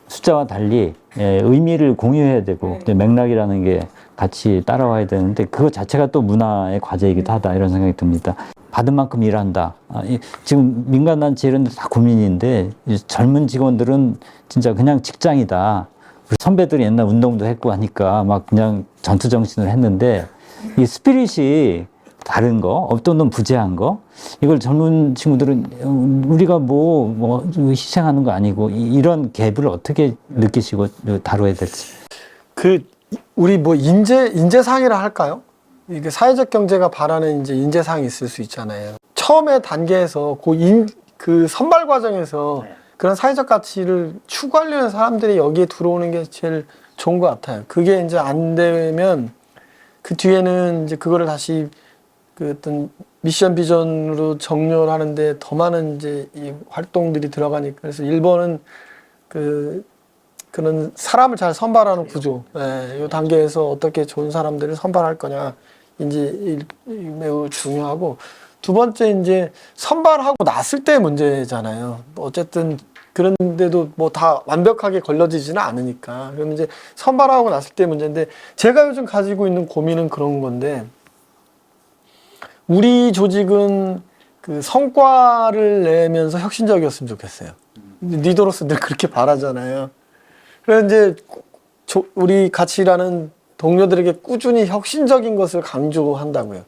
숫자와 달리 의미를 공유해야 되고, 맥락이라는 게 같이 따라와야 되는데, 그거 자체가 또 문화의 과제이기도 하다, 이런 생각이 듭니다. 받은 만큼 일한다. 지금 민간단체 이런 데 다 고민인데, 젊은 직원들은 진짜 그냥 직장이다. 우리 선배들이 옛날 운동도 했고 하니까 막 그냥 전투정신을 했는데, 이 스피릿이 다른 거, 어떤 놈 부재한 거, 이걸 젊은 친구들은 우리가 뭐 희생하는 거 아니고 이런 갭을 어떻게 느끼시고 다뤄야 될지. 우리 뭐 인재상이라 할까요? 이게 사회적 경제가 바라는 이제 인재상이 있을 수 있잖아요. 처음에 단계에서 그 선발 과정에서 그런 사회적 가치를 추구하려는 사람들이 여기에 들어오는 게 제일 좋은 것 같아요. 그게 이제 안 되면 그 뒤에는 이제 그거를 다시 그 어떤 미션 비전으로 정렬하는데 더 많은 이제 이 활동들이 들어가니까. 그래서 1번은 그런 사람을 잘 선발하는 구조, 이 단계에서 어떻게 좋은 사람들을 선발할 거냐, 이제 매우 중요하고, 두 번째 이제 선발하고 났을 때 문제잖아요. 어쨌든 그런데도 뭐 다 완벽하게 걸려지지는 않으니까. 그럼 이제 선발하고 났을 때 문제인데, 제가 요즘 가지고 있는 고민은 그런 건데, 우리 조직은 그 성과를 내면서 혁신적이었으면 좋겠어요. 리더로서 늘 그렇게 바라잖아요. 그래서 이제 우리 같이 일하는 동료들에게 꾸준히 혁신적인 것을 강조한다고요.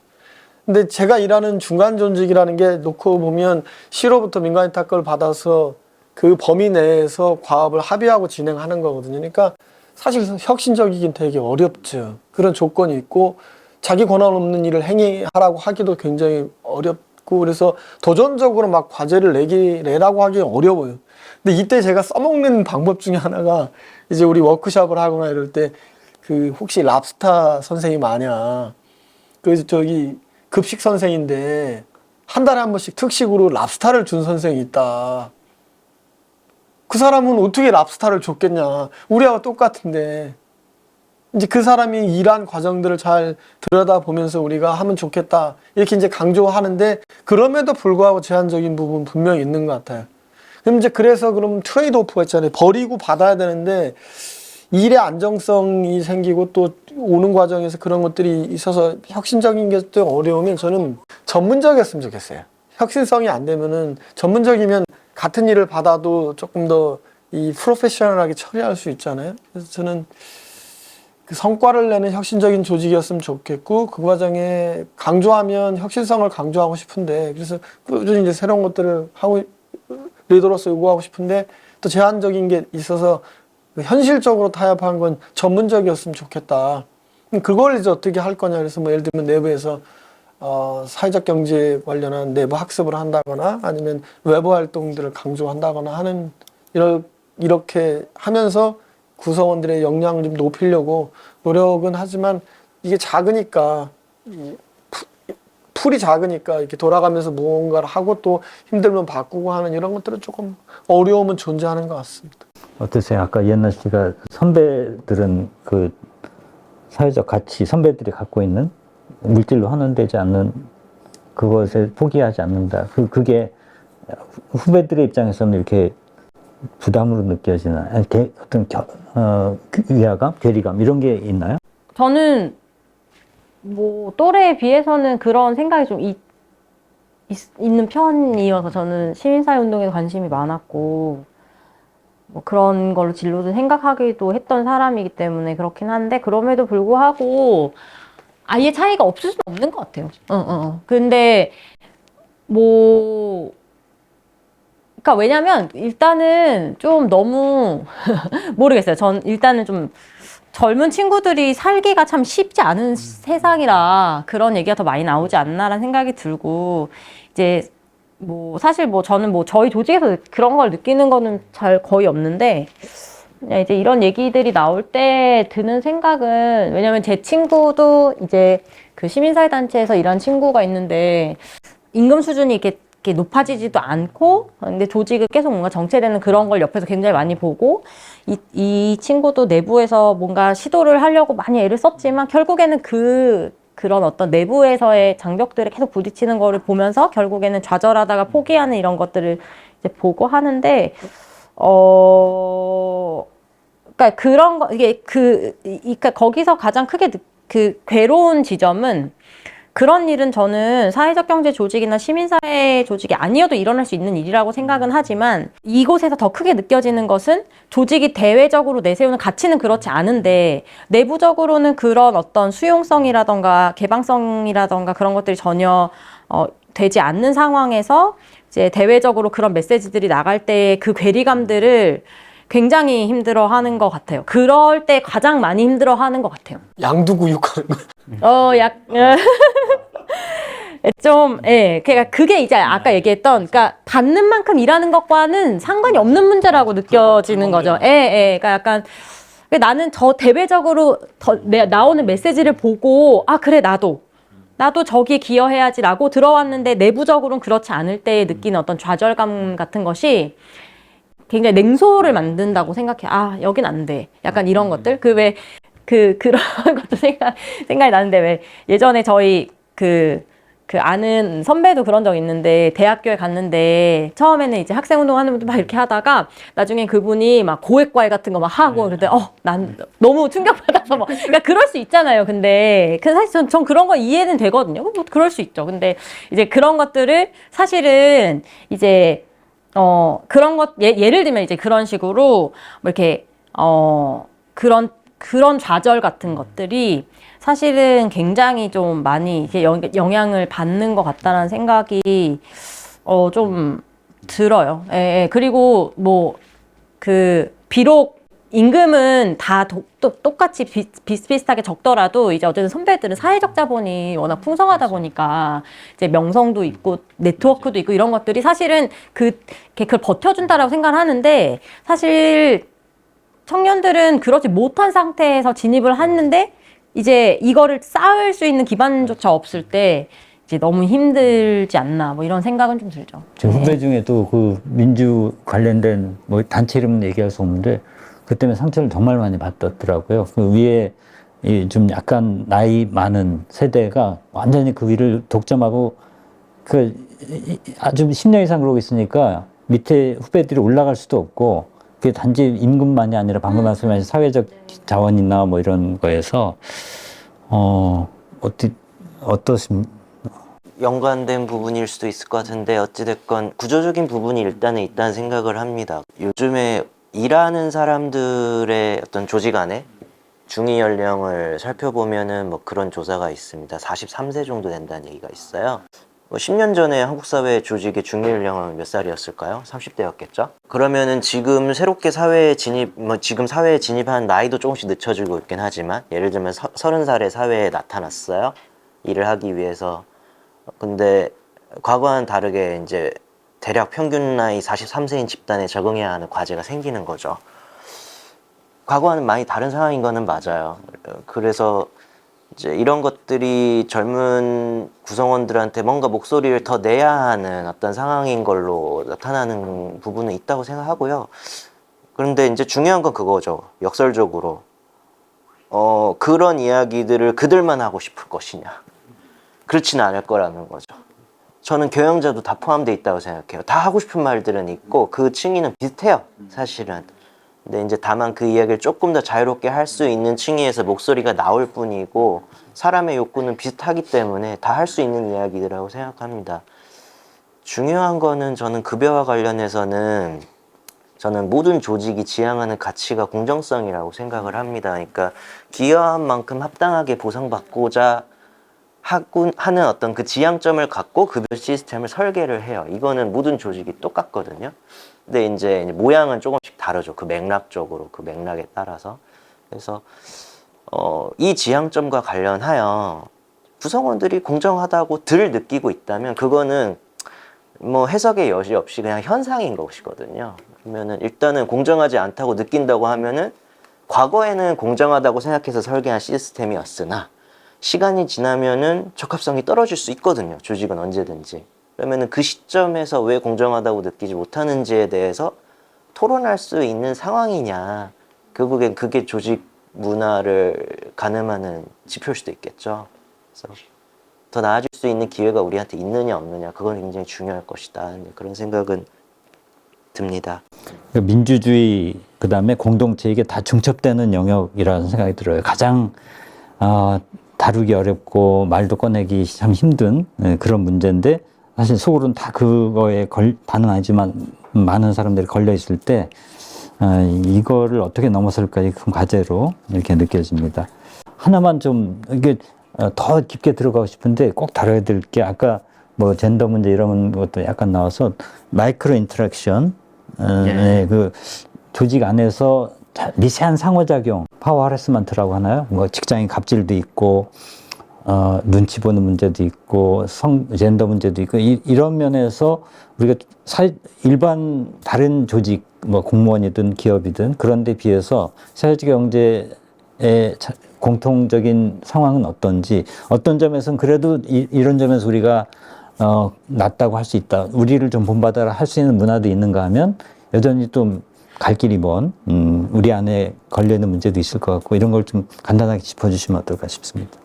근데 제가 일하는 중간 조직이라는 게 놓고 보면 시로부터 민간위탁 걸 받아서 그 범위 내에서 과업을 합의하고 진행하는 거거든요. 그러니까 사실 혁신적이긴 되게 어렵죠. 그런 조건이 있고 자기 권한 없는 일을 행위하라고 하기도 굉장히 어렵고, 그래서 도전적으로 막 과제를 내라고 하기 어려워요. 근데 이때 제가 써먹는 방법 중에 하나가, 이제 우리 워크숍을 하거나 이럴 때 혹시 랍스타 선생님 아냐, 저기 급식 선생인데 한 달에 한 번씩 특식으로 랍스타를 준 선생이 있다. 그 사람은 어떻게 랍스타를 줬겠냐, 우리하고 똑같은데. 이제 그 사람이 일한 과정들을 잘 들여다보면서 우리가 하면 좋겠다, 이렇게 이제 강조하는데, 그럼에도 불구하고 제한적인 부분 분명히 있는 것 같아요. 그럼 이제 그래서 그럼 트레이드 오프가 있잖아요. 버리고 받아야 되는데 일의 안정성이 생기고 또 오는 과정에서 그런 것들이 있어서 혁신적인 게 또 어려우면 저는 전문적이었으면 좋겠어요. 혁신성이 안 되면은, 전문적이면 같은 일을 받아도 조금 더 이 프로페셔널하게 처리할 수 있잖아요. 그래서 저는 그 성과를 내는 혁신적인 조직이었으면 좋겠고, 그 과정에 강조하면 혁신성을 강조하고 싶은데, 그래서 꾸준히 이제 새로운 것들을 하고 리더로서 요구하고 싶은데, 또 제한적인 게 있어서 현실적으로 타협한 건 전문적이었으면 좋겠다. 그걸 이제 어떻게 할 거냐. 그래서 뭐 예를 들면 내부에서 사회적 경제 관련한 내부 학습을 한다거나, 아니면 외부 활동들을 강조한다거나 하는, 이렇게 하면서 구성원들의 역량을 좀 높이려고 노력은 하지만, 이게 작으니까, 풀이 작으니까 이렇게 돌아가면서 무언가를 하고 또 힘들면 바꾸고 하는 이런 것들은 조금 어려움은 존재하는 것 같습니다. 어떠세요? 아까 이한나 씨가 선배들은 그 사회적 가치, 선배들이 갖고 있는 물질로 환원되지 않는 그것을 포기하지 않는다. 그게 후배들의 입장에서는 이렇게 부담으로 느껴지나, 어떤 위화감, 괴리감 이런 게 있나요? 저는 뭐 또래에 비해서는 그런 생각이 좀 있는 편이어서, 저는 시민사회 운동에 관심이 많았고 뭐 그런 걸로 진로를 생각하기도 했던 사람이기 때문에 그렇긴 한데, 그럼에도 불구하고 아예 차이가 없을 수는 없는 것 같아요. 근데 뭐 그러니까 왜냐면 일단은 좀 너무 모르겠어요. 전 일단은 좀 젊은 친구들이 살기가 참 쉽지 않은 세상이라 그런 얘기가 더 많이 나오지 않나라는 생각이 들고, 이제 뭐 사실 뭐 저는 뭐 저희 조직에서 그런 걸 느끼는 거는 잘 거의 없는데, 그냥 이제 이런 얘기들이 나올 때 드는 생각은, 왜냐면 제 친구도 이제 그 시민사회 단체에서 일하는 친구가 있는데 임금 수준이 이렇게 높아지지도 않고, 근데 조직을 계속 뭔가 정체되는 그런 걸 옆에서 굉장히 많이 보고, 이 친구도 내부에서 뭔가 시도를 하려고 많이 애를 썼지만 결국에는 그런 어떤 내부에서의 장벽들을 계속 부딪히는 거를 보면서 결국에는 좌절하다가 포기하는 이런 것들을 이제 보고 하는데, 그러니까 그런 거, 이게 그러니까 거기서 가장 크게 괴로운 지점은, 그런 일은 저는 사회적 경제 조직이나 시민사회 조직이 아니어도 일어날 수 있는 일이라고 생각은 하지만 이곳에서 더 크게 느껴지는 것은 조직이 대외적으로 내세우는 가치는 그렇지 않은데 내부적으로는 그런 어떤 수용성이라던가 개방성이라던가 그런 것들이 전혀 되지 않는 상황에서 이제 대외적으로 그런 메시지들이 나갈 때 그 괴리감들을 굉장히 힘들어하는 것 같아요. 그럴 때 가장 많이 힘들어하는 것 같아요. 양두구육하는 거. 좀, 예. 그러니까 그게 이제 아까 얘기했던, 그러니까 받는 만큼 일하는 것과는 상관이 없는 문제라고 느껴지는 거죠. 예, 예. 그러니까 약간 나는 저 대외적으로 나오는 메시지를 보고, 아, 그래, 나도 저기에 기여해야지라고 들어왔는데 내부적으로는 그렇지 않을 때 느끼는 어떤 좌절감 같은 것이 굉장히 냉소를 만든다고 생각해. 아, 여긴 안 돼. 약간 이런 것들. 그런 것도 생각이 나는데 왜 예전에 저희 아는 선배도 그런 적 있는데 대학교에 갔는데 처음에는 이제 학생운동 하는 분들 막 이렇게 하다가 나중에 그분이 막 고액과외 같은 거 막 하고 그랬더니 난 너무 충격받아서 뭐 그러니까 그럴 수 있잖아요. 근데 사실 전 그런 거 이해는 되거든요. 뭐 그럴 수 있죠. 근데 이제 그런 것들을 사실은 이제 그런 것 예를 들면 이제 그런 식으로 뭐 이렇게 그런 좌절 같은 것들이 사실은 굉장히 좀 많이 이게 영향을 받는 것 같다는 생각이 좀 들어요. 예, 예. 그리고 비록 임금은 다 똑같이 비슷비슷하게 적더라도 이제 어쨌든 선배들은 사회적 자본이 워낙 풍성하다 보니까 이제 명성도 있고 네트워크도 있고 이런 것들이 사실은 그걸 버텨준다라고 생각을 하는데 사실 청년들은 그렇지 못한 상태에서 진입을 했는데 이제 이거를 쌓을 수 있는 기반조차 없을 때 이제 너무 힘들지 않나 뭐 이런 생각은 좀 들죠. 제 후배 중에도 그 민주 관련된 뭐 단체 이름은 얘기할 수 없는데 그 때문에 상처를 정말 많이 받았더라고요. 그 위에 좀 약간 나이 많은 세대가 완전히 그 위를 독점하고 아주 10년 이상 그러고 있으니까 밑에 후배들이 올라갈 수도 없고 그게 단지 임금만이 아니라 방금 말씀하신 사회적 자원이나 뭐 이런 거에서 어떠십니까? 연관된 부분일 수도 있을 것 같은데 어찌됐건 구조적인 부분이 일단은 있다는 생각을 합니다. 요즘에 일하는 사람들의 어떤 조직 안에 중위 연령을 살펴보면은 뭐 그런 조사가 있습니다. 43세 정도 된다는 얘기가 있어요. 10년 전에 한국 사회 조직의 중위 연령은 몇 살이었을까요? 30대였겠죠? 그러면은 지금 새롭게 지금 사회에 진입한 나이도 조금씩 늦춰지고 있긴 하지만 예를 들면 30살에 사회에 나타났어요. 일을 하기 위해서. 근데 과거와는 다르게 이제 대략 평균 나이 43세인 집단에 적응해야 하는 과제가 생기는 거죠. 과거와는 많이 다른 상황인 거는 맞아요. 그래서 이제 이런 것들이 젊은 구성원들한테 뭔가 목소리를 더 내야 하는 어떤 상황인 걸로 나타나는 부분은 있다고 생각하고요. 그런데 이제 중요한 건 그거죠. 역설적으로 그런 이야기들을 그들만 하고 싶을 것이냐. 그렇지는 않을 거라는 거죠. 저는 교양자도 다 포함되어 있다고 생각해요. 다 하고 싶은 말들은 있고 그 층위는 비슷해요. 사실은. 근데 이제 다만 그 이야기를 조금 더 자유롭게 할 수 있는 층위에서 목소리가 나올 뿐이고 사람의 욕구는 비슷하기 때문에 다 할 수 있는 이야기들이라고 생각합니다. 중요한 거는 저는 급여와 관련해서는 저는 모든 조직이 지향하는 가치가 공정성이라고 생각을 합니다. 그러니까 기여한 만큼 합당하게 보상받고자 하는 어떤 그 지향점을 갖고 급여 시스템을 설계를 해요. 이거는 모든 조직이 똑같거든요. 근데 이제 모양은 조금씩 다르죠. 그 맥락적으로, 그 맥락에 따라서. 그래서 이 지향점과 관련하여 구성원들이 공정하다고 들 느끼고 있다면 그거는 뭐 해석의 여지 없이 그냥 현상인 것이거든요. 그러면은 일단은 공정하지 않다고 느낀다고 하면은 과거에는 공정하다고 생각해서 설계한 시스템이었으나 시간이 지나면은 적합성이 떨어질 수 있거든요. 조직은 언제든지. 그러면은 그 시점에서 왜 공정하다고 느끼지 못하는지에 대해서 토론할 수 있는 상황이냐. 결국엔 그게 조직 문화를 가늠하는 지표일 수도 있겠죠. 그래서 더 나아질 수 있는 기회가 우리한테 있느냐 없느냐 그건 굉장히 중요할 것이다. 그런 생각은 듭니다. 민주주의 그다음에 공동체 이게 다 중첩되는 영역이라는 생각이 들어요. 가장 다루기 어렵고 말도 꺼내기 참 힘든 그런 문제인데 사실 속으로는 다 그거에 다는 아니지만 많은 사람들이 걸려 있을 때 이거를 어떻게 넘어설까 큰 과제로 이렇게 느껴집니다. 하나만 좀 이게 더 깊게 들어가고 싶은데 꼭 다뤄야 될 게 아까 뭐 젠더 문제 이런 것도 약간 나와서 마이크로 인터랙션 그 조직 안에서 미세한 상호작용 파워 하래스먼트라고 하나요? 뭐 직장인 갑질도 있고 눈치 보는 문제도 있고 젠더 문제도 있고 이런 면에서 우리가 일반 다른 조직 뭐 공무원이든 기업이든 그런 데 비해서 사회적 경제의 공통적인 상황은 어떤지 어떤 점에서는 그래도 이런 점에서 우리가 낫다고 할 수 있다. 우리를 좀 본받아라 할 수 있는 문화도 있는가 하면 여전히 좀 갈 길이 먼 우리 안에 걸려있는 문제도 있을 것 같고 이런 걸 좀 간단하게 짚어주시면 어떨까 싶습니다.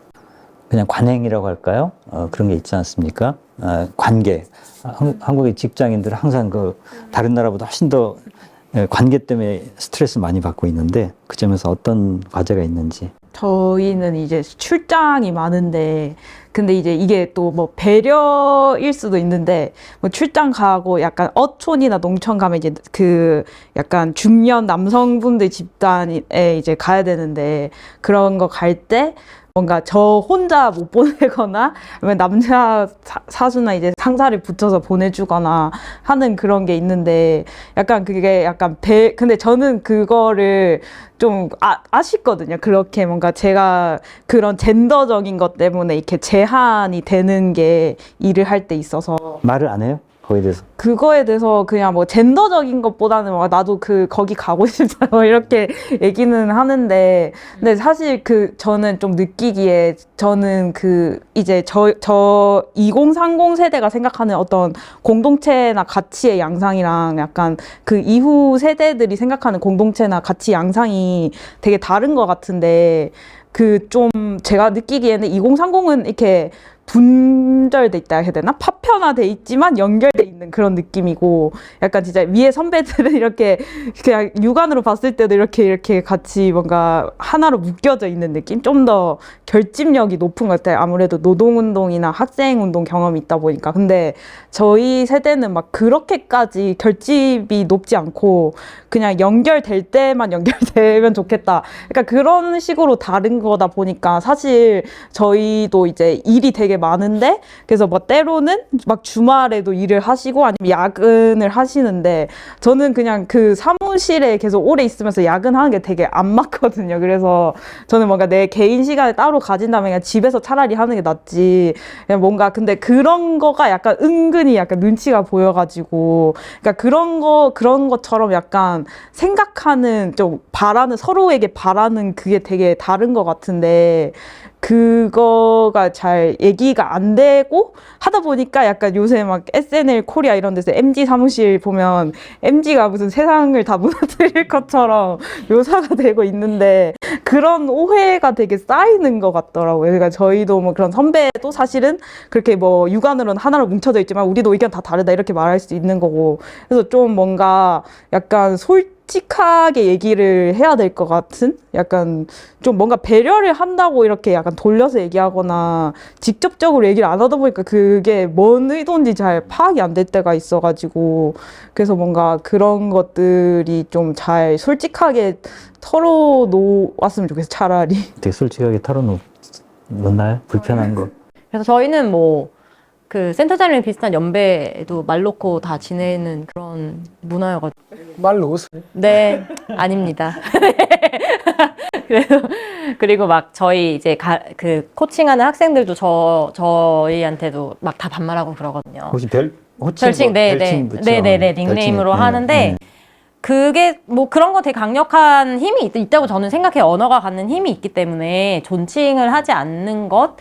그냥 관행이라고 할까요? 그런 게 있지 않습니까? 관계. 한국의 직장인들은 항상 다른 나라보다 훨씬 더 관계 때문에 스트레스 많이 받고 있는데 그 점에서 어떤 과제가 있는지. 저희는 이제 출장이 많은데, 근데 이제 이게 또 뭐 배려일 수도 있는데, 뭐 출장 가고 약간 어촌이나 농촌 가면 이제 그 약간 중년 남성분들 집단에 이제 가야 되는데, 그런 거 갈 때 뭔가 저 혼자 못 보내거나 아니면 남자 사수나 이제 상사를 붙여서 보내주거나 하는 그런 게 있는데 약간 그게 약간 근데 저는 그거를 좀 아쉽거든요. 그렇게 뭔가 제가 그런 젠더적인 것 때문에 이렇게 제한이 되는 게 일을 할 때 있어서 말을 안 해요? 거기에 대해서. 그거에 대해서 그냥 뭐 젠더적인 것보다는 뭐 나도 거기 가고 싶다 뭐 이렇게 얘기는 하는데, 근데 사실 저는 좀 느끼기에 저는 이제 저 2030 세대가 생각하는 어떤 공동체나 가치의 양상이랑 약간 그 이후 세대들이 생각하는 공동체나 가치 양상이 되게 다른 것 같은데, 좀 제가 느끼기에는 2030은 이렇게 분절돼 있다 해야 되나? 파편화돼 있지만 연결돼 있는 그런 느낌이고, 약간 진짜 위에 선배들은 이렇게 그냥 육안으로 봤을 때도 이렇게 같이 뭔가 하나로 묶여져 있는 느낌? 좀 더 결집력이 높은 것 같아요. 아무래도 노동운동이나 학생운동 경험이 있다 보니까. 근데 저희 세대는 막 그렇게까지 결집이 높지 않고 그냥 연결될 때만 연결되면 좋겠다. 그러니까 그런 식으로 다른 거다 보니까 사실 저희도 이제 일이 되게 많은데, 그래서 뭐 때로는 막 주말에도 일을 하시고 아니면 야근을 하시는데, 저는 그냥 그 사무실에 계속 오래 있으면서 야근하는 게 되게 안 맞거든요. 그래서 저는 뭔가 내 개인 시간을 따로 가진 다음에 그냥 집에서 차라리 하는 게 낫지. 그냥 뭔가 근데 그런 거가 약간 은근히 약간 눈치가 보여가지고, 그러니까 그런 것처럼 약간 생각하는 좀 서로에게 바라는 그게 되게 다른 것 같은데, 그거가 잘 얘기가 안 되고 하다 보니까 약간 요새 막 SNL 코리아 이런 데서 MG 사무실 보면 MG가 무슨 세상을 다 무너뜨릴 것처럼 묘사가 되고 있는데, 그런 오해가 되게 쌓이는 것 같더라고요. 그러니까 저희도 뭐 그런 선배도 사실은 그렇게 뭐 육안으로는 하나로 뭉쳐져 있지만 우리도 의견 다 다르다 이렇게 말할 수 있는 거고, 그래서 좀 뭔가 약간 솔직하게 얘기를 해야 될 것 같은, 약간 좀 뭔가 배려를 한다고 이렇게 약간 돌려서 얘기하거나 직접적으로 얘기를 안 하다 보니까 그게 뭔 의도인지 잘 파악이 안 될 때가 있어가지고, 그래서 뭔가 그런 것들이 좀 잘 솔직하게 털어놓았으면 좋겠어요. 차라리. 되게 솔직하게 털어놓나요? 불편한 거. 그래서 저희는 뭐 그 센터장님 비슷한 연배에도 말 놓고 다 지내는 그런 문화여가지고. 말 놓으세요. 네, 아닙니다. 그리고 막 저희 이제 그 코칭하는 학생들도 저희한테도 막 다 반말하고 그러거든요. 혹시 별칭, 네네네, 닉네임으로 하는데, 그게 뭐 그런 거 되게 강력한 힘이 있다고 저는 생각해요. 언어가 갖는 힘이 있기 때문에 존칭을 하지 않는 것,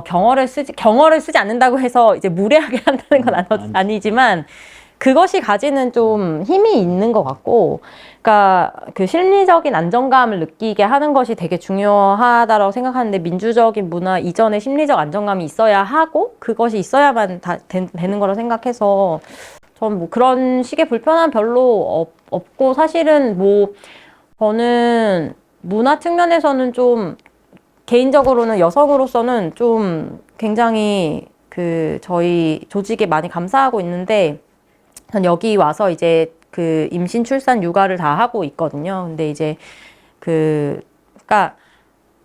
경어를 쓰지 않는다고 해서 이제 무례하게 한다는 건 아니지만, 그것이 가지는 좀 힘이 있는 것 같고, 그러니까 그 심리적인 안정감을 느끼게 하는 것이 되게 중요하다고 생각하는데, 민주적인 문화 이전에 심리적 안정감이 있어야 하고 그것이 있어야만 되는 거라고 생각해서, 전 뭐 그런 식의 불편함 별로 없고, 사실은 뭐 저는 문화 측면에서는 좀 개인적으로는 여성으로서는 좀 굉장히 그 저희 조직에 많이 감사하고 있는데, 전 여기 와서 이제 그 임신, 출산, 육아를 다 하고 있거든요. 근데 이제 그러니까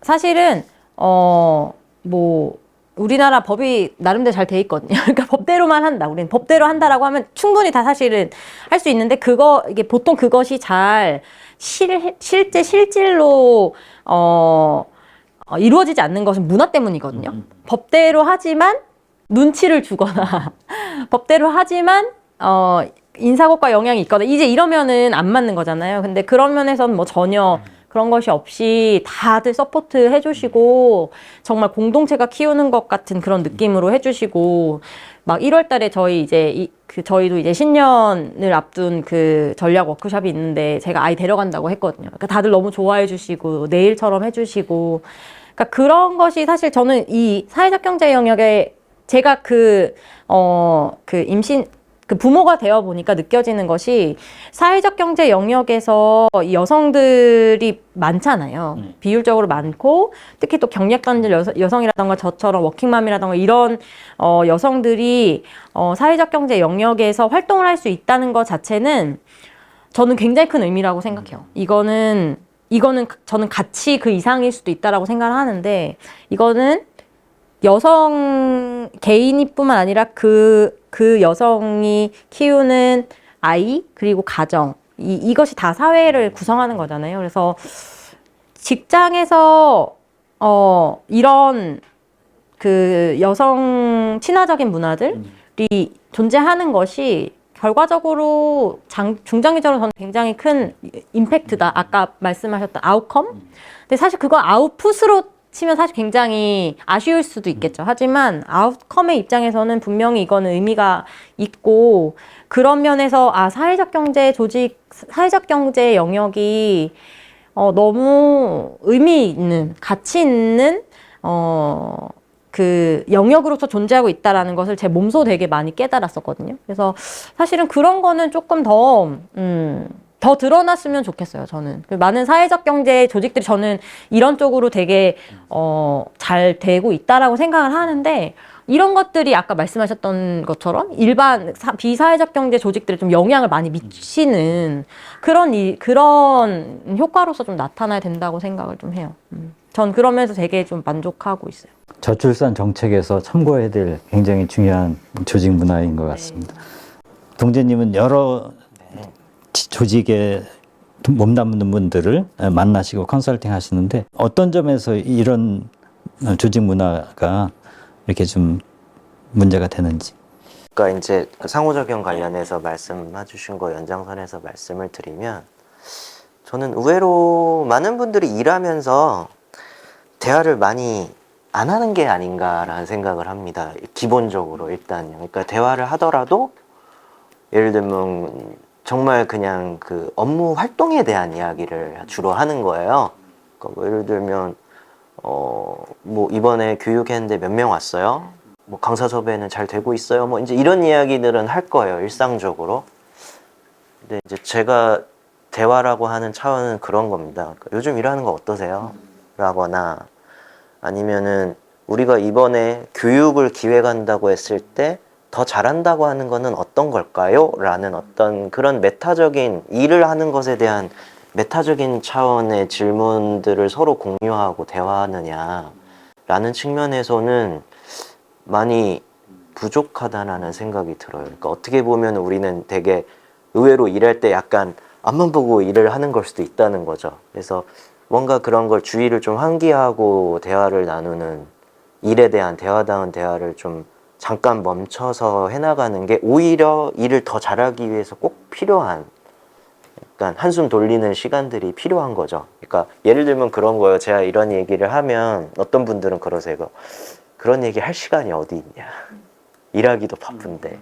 사실은 뭐 우리나라 법이 나름대로 잘 돼 있거든요. 그러니까 법대로만 한다. 우리는 법대로 한다라고 하면 충분히 다 사실은 할 수 있는데, 이게 보통 그것이 잘 실제 실질로 이루어지지 않는 것은 문화 때문이거든요. 법대로 하지만 눈치를 주거나 법대로 하지만 인사고과 영향이 있거나 이제 이러면은 안 맞는 거잖아요. 근데 그런 면에서는 뭐 전혀 그런 것이 없이 다들 서포트 해주시고, 정말 공동체가 키우는 것 같은 그런 느낌으로 해주시고, 막 1월 달에 저희 이제 저희도 이제 신년을 앞둔 그 전략 워크숍이 있는데 제가 아이 데려간다고 했거든요. 그러니까 다들 너무 좋아해 주시고 내일처럼 해주시고, 그러니까 그런 것이 사실 저는 이 사회적 경제 영역에 제가 그 임신 그 부모가 되어 보니까 느껴지는 것이, 사회적 경제 영역에서 이 여성들이 많잖아요. 비율적으로 많고, 특히 또 경력단절 여성이라던가 저처럼 워킹맘이라던가 이런 여성들이 사회적 경제 영역에서 활동을 할 수 있다는 것 자체는 저는 굉장히 큰 의미라고 생각해요. 이거는 저는 가치 그 이상일 수도 있다라고 생각을 하는데, 이거는 여성 개인이뿐만 아니라 그 여성이 키우는 아이, 그리고 가정, 이것이 다 사회를 구성하는 거잖아요. 그래서 직장에서 이런 그 여성 친화적인 문화들이 존재하는 것이 결과적으로 중장기적으로 저는 굉장히 큰 임팩트다. 아까 말씀하셨던 아웃컴? 근데 사실 그거 아웃풋으로 치면 사실 굉장히 아쉬울 수도 있겠죠. 하지만 아웃컴의 입장에서는 분명히 이거는 의미가 있고, 그런 면에서 사회적 경제 영역이 너무 의미 있는, 가치 있는 그 영역으로서 존재하고 있다라는 것을 제 몸소 되게 많이 깨달았었거든요. 그래서 사실은 그런 거는 조금 더 드러났으면 좋겠어요, 저는. 많은 사회적 경제 조직들이 저는 이런 쪽으로 되게 잘 되고 있다라고 생각을 하는데, 이런 것들이 아까 말씀하셨던 것처럼 일반 비사회적 경제 조직들에 좀 영향을 많이 미치는 그런 효과로서 좀 나타나야 된다고 생각을 좀 해요. 전 그러면서 되게 좀 만족하고 있어요. 저출산 정책에서 참고해야 될 굉장히 중요한 조직 문화인 것 같습니다. 동재님은 여러 조직에 몸담는 분들을 만나시고 컨설팅 하시는데, 어떤 점에서 이런 조직 문화가 이렇게 좀 문제가 되는지. 그러니까 이제 상호작용 관련해서 말씀해 주신 거 연장선에서 말씀을 드리면, 저는 의외로 많은 분들이 일하면서 대화를 많이 안 하는 게 아닌가라는 생각을 합니다. 기본적으로 일단요. 그러니까 대화를 하더라도 예를 들면 정말 그냥 그 업무 활동에 대한 이야기를 주로 하는 거예요. 그러니까 뭐 예를 들면 뭐 이번에 교육했는데 몇 명 왔어요? 뭐 강사 섭외는 잘 되고 있어요? 뭐 이제 이런 이야기들은 할 거예요, 일상적으로. 근데 이제 제가 대화라고 하는 차원은 그런 겁니다. 그러니까 요즘 일하는 거 어떠세요? 라거나, 아니면은 우리가 이번에 교육을 기획한다고 했을 때 더 잘한다고 하는 거는 어떤 걸까요? 라는 어떤 그런 메타적인, 일을 하는 것에 대한 메타적인 차원의 질문들을 서로 공유하고 대화하느냐 라는 측면에서는 많이 부족하다는 생각이 들어요. 그러니까 어떻게 보면 우리는 되게 의외로 일할 때 약간 앞만 보고 일을 하는 걸 수도 있다는 거죠. 그래서 뭔가 그런 걸 주의를 좀 환기하고 대화를 나누는, 일에 대한 대화다운 대화를 좀 잠깐 멈춰서 해나가는 게 오히려 일을 더 잘하기 위해서 꼭 필요한, 약간 한숨 돌리는 시간들이 필요한 거죠. 그러니까 예를 들면 그런 거예요. 제가 이런 얘기를 하면 어떤 분들은 그러세요. 그런 얘기 할 시간이 어디 있냐. 일하기도 바쁜데.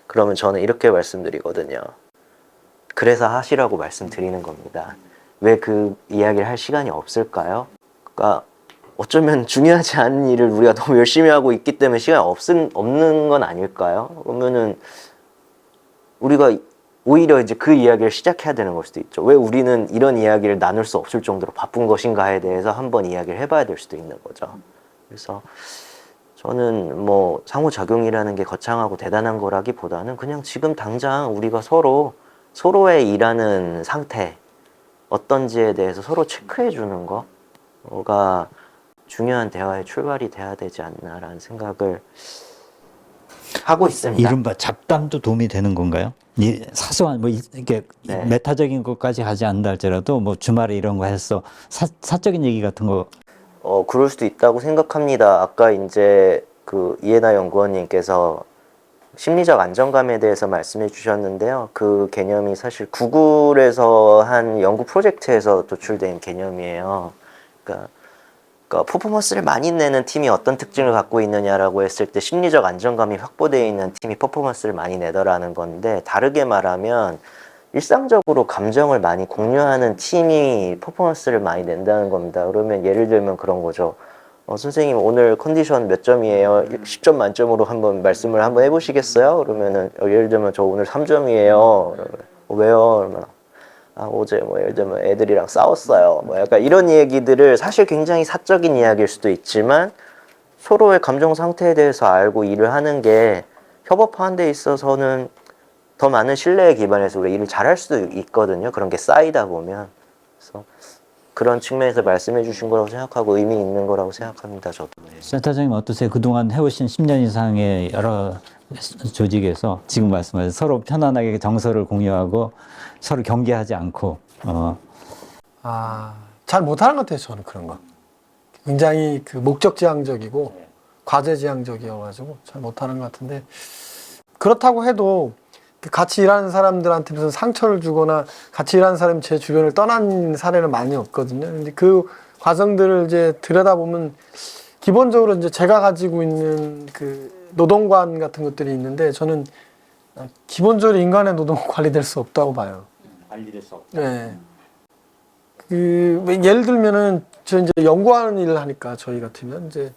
그러면 저는 이렇게 말씀드리거든요. 그래서 하시라고 말씀드리는 겁니다. 왜 그 이야기를 할 시간이 없을까요? 그러니까 어쩌면 중요하지 않은 일을 우리가 너무 열심히 하고 있기 때문에 시간이 없는 건 아닐까요? 그러면은 우리가 오히려 이제 그 이야기를 시작해야 되는 걸 수도 있죠. 왜 우리는 이런 이야기를 나눌 수 없을 정도로 바쁜 것인가에 대해서 한번 이야기를 해봐야 될 수도 있는 거죠. 그래서 저는 뭐 상호작용이라는 게 거창하고 대단한 거라기보다는 그냥 지금 당장 우리가 서로의 일하는 상태 어떤지에 대해서 서로 체크해 주는 거가 중요한 대화의 출발이 돼야 되지 않나라는 생각을 하고 있습니다. 이른바 잡담도 도움이 되는 건가요? 이 사소한 뭐 이렇게 네. 메타적인 것까지 하지 않는다 할지라도 뭐 주말에 이런 거 했어 사적인 얘기 같은 거 그럴 수도 있다고 생각합니다. 아까 이제 그 이해나 연구원님께서 심리적 안정감에 대해서 말씀해 주셨는데요. 그 개념이 사실 구글에서 한 연구 프로젝트에서 도출된 개념이에요. 그러니까 퍼포먼스를 많이 내는 팀이 어떤 특징을 갖고 있느냐라고 했을 때 심리적 안정감이 확보되어 있는 팀이 퍼포먼스를 많이 내더라는 건데, 다르게 말하면 일상적으로 감정을 많이 공유하는 팀이 퍼포먼스를 많이 낸다는 겁니다. 그러면 예를 들면 그런 거죠. 선생님 오늘 컨디션 몇 점이에요? 10점 만점으로 한번 말씀을 한번 해보시겠어요? 그러면은 예를 들면 저 오늘 3점이에요. 왜요? 그러면 어제 뭐 예를 들면 애들이랑 싸웠어요. 뭐 약간 이런 얘기들을 사실 굉장히 사적인 이야기일 수도 있지만 서로의 감정 상태에 대해서 알고 일을 하는 게 협업하는 데 있어서는 더 많은 신뢰에 기반해서 우리가 일을 잘할 수도 있거든요. 그런 게 쌓이다 보면. 그래서 그런 측면에서 말씀해 주신 거라고 생각하고 의미 있는 거라고 생각합니다. 저도. 센터장님 어떠세요? 그동안 해오신 10년 이상의 여러 조직에서 지금 말씀하신 서로 편안하게 정서를 공유하고 서로 경계하지 않고 잘 못하는 것 같아요. 저는 그런 거. 굉장히 그 목적지향적이고 과제지향적이어가지고 잘 못하는 것 같은데, 그렇다고 해도 같이 일하는 사람들한테 무슨 상처를 주거나 같이 일하는 사람이 제 주변을 떠난 사례는 많이 없거든요. 근데 그 과정들을 이제 들여다보면 기본적으로 이제 제가 가지고 있는 그 노동관 같은 것들이 있는데, 저는 기본적으로 인간의 노동은 관리될 수 없다고 봐요. 관리될 수 없다. 네. 예를 들면은 저 이제 연구하는 일을 하니까 저희 같으면 이제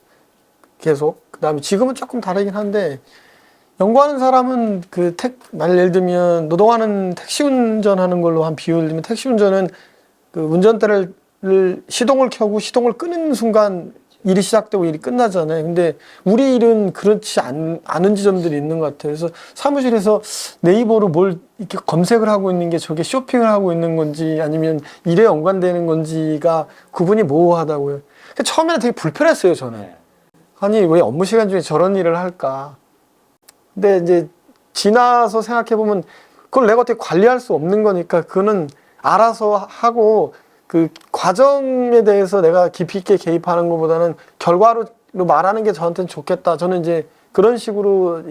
계속, 그다음에 지금은 조금 다르긴 한데, 연구하는 사람은 예를 들면 노동하는 택시 운전하는 걸로 한 비유를 들면, 택시 운전은 그 운전대를 시동을 켜고 시동을 끄는 순간 일이 시작되고 일이 끝나잖아요. 근데 우리 일은 그렇지 않은 지점들이 있는 것 같아요. 그래서 사무실에서 네이버로 뭘 이렇게 검색을 하고 있는 게 저게 쇼핑을 하고 있는 건지 아니면 일에 연관되는 건지가 구분이 모호하다고요. 그러니까 처음에는 되게 불편했어요, 저는. 아니, 왜 업무 시간 중에 저런 일을 할까? 근데 이제 지나서 생각해보면 그걸 내가 어떻게 관리할 수 없는 거니까 그거는 알아서 하고, 그 과정에 대해서 내가 깊이 있게 개입하는 것보다는 결과로 말하는 게 저한테는 좋겠다. 저는 이제 그런 식으로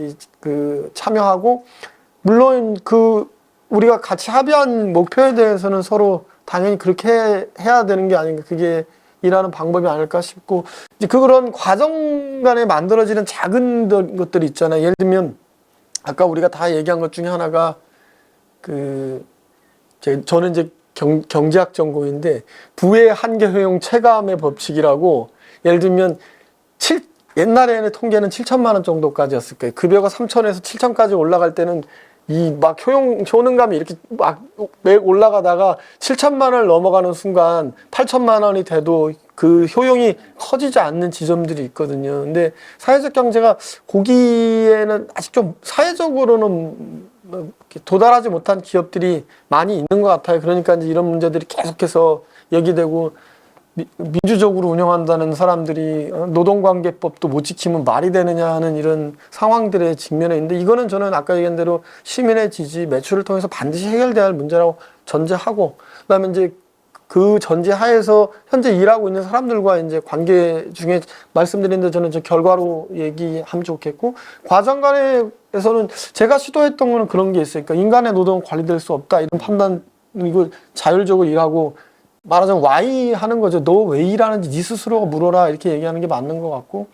참여하고, 물론 우리가 같이 합의한 목표에 대해서는 서로 당연히 그렇게 해야 되는 게 아닌가, 그게 일하는 방법이 아닐까 싶고, 이제 그런 과정 간에 만들어지는 작은 것들이 있잖아요. 예를 들면 아까 우리가 다 얘기한 것 중에 하나가 저는 이제 경제학 전공인데 부의 한계 효용 체감의 법칙이라고, 예를 들면 옛날에는 통계는 7천만 원 정도까지였을 거예요. 급여가 3천에서 7천까지 올라갈 때는 이 막 효능감이 이렇게 막 올라가다가 7천만 원을 넘어가는 순간 8천만 원이 돼도 그 효용이 커지지 않는 지점들이 있거든요. 근데 사회적 경제가 거기에는 아직 좀 사회적으로는 도달하지 못한 기업들이 많이 있는 것 같아요. 그러니까 이제 이런 문제들이 계속해서 얘기되고, 민주적으로 운영한다는 사람들이 노동관계법도 못 지키면 말이 되느냐 하는 이런 상황들에 직면해 있는데, 이거는 저는 아까 얘기한 대로 시민의 지지, 매출을 통해서 반드시 해결돼야 할 문제라고 전제하고, 그다음에 이제 그 전제하에서 현재 일하고 있는 사람들과 이제 관계 중에 말씀드린 데 저는 결과로 얘기하면 좋겠고, 과정 간에서는 제가 시도했던 거는 그런 게 있어요. 그러니까 인간의 노동은 관리될 수 없다, 이런 판단, 이거 자율적으로 일하고, 말하자면 Y 하는 거죠. 너 왜 일하는지 네 스스로가 물어라, 이렇게 얘기하는 게 맞는 것 같고,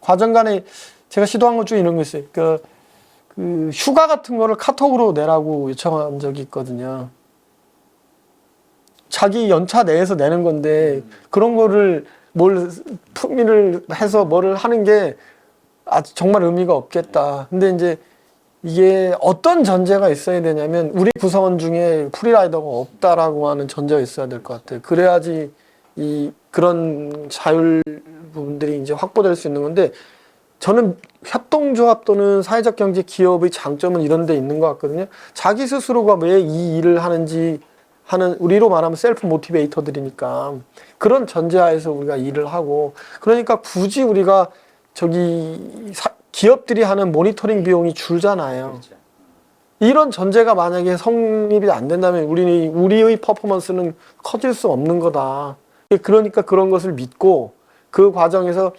과정 간에 제가 시도한 것 중에 이런 거 있어요. 그 휴가 같은 거를 카톡으로 내라고 요청한 적이 있거든요. 자기 연차 내에서 내는 건데 그런 거를 뭘 품위를 해서 뭐를 하는 게 정말 의미가 없겠다. 근데 이제 이게 어떤 전제가 있어야 되냐면 우리 구성원 중에 프리라이더가 없다라고 하는 전제가 있어야 될 것 같아요. 그래야지 이 그런 자율 부분들이 이제 확보될 수 있는 건데 저는 협동조합 또는 사회적 경제 기업의 장점은 이런 데 있는 것 같거든요. 자기 스스로가 왜 이 일을 하는지 하는 우리로 말하면 셀프 모티베이터들이니까 그런 전제하에서 우리가 일을 하고 그러니까 굳이 우리가 기업들이 하는 모니터링 비용이 줄잖아요. 이런 전제가 만약에 성립이 안 된다면 우리의 퍼포먼스는 커질 수 없는 거다. 그러니까 그런 것을 믿고 그 과정에서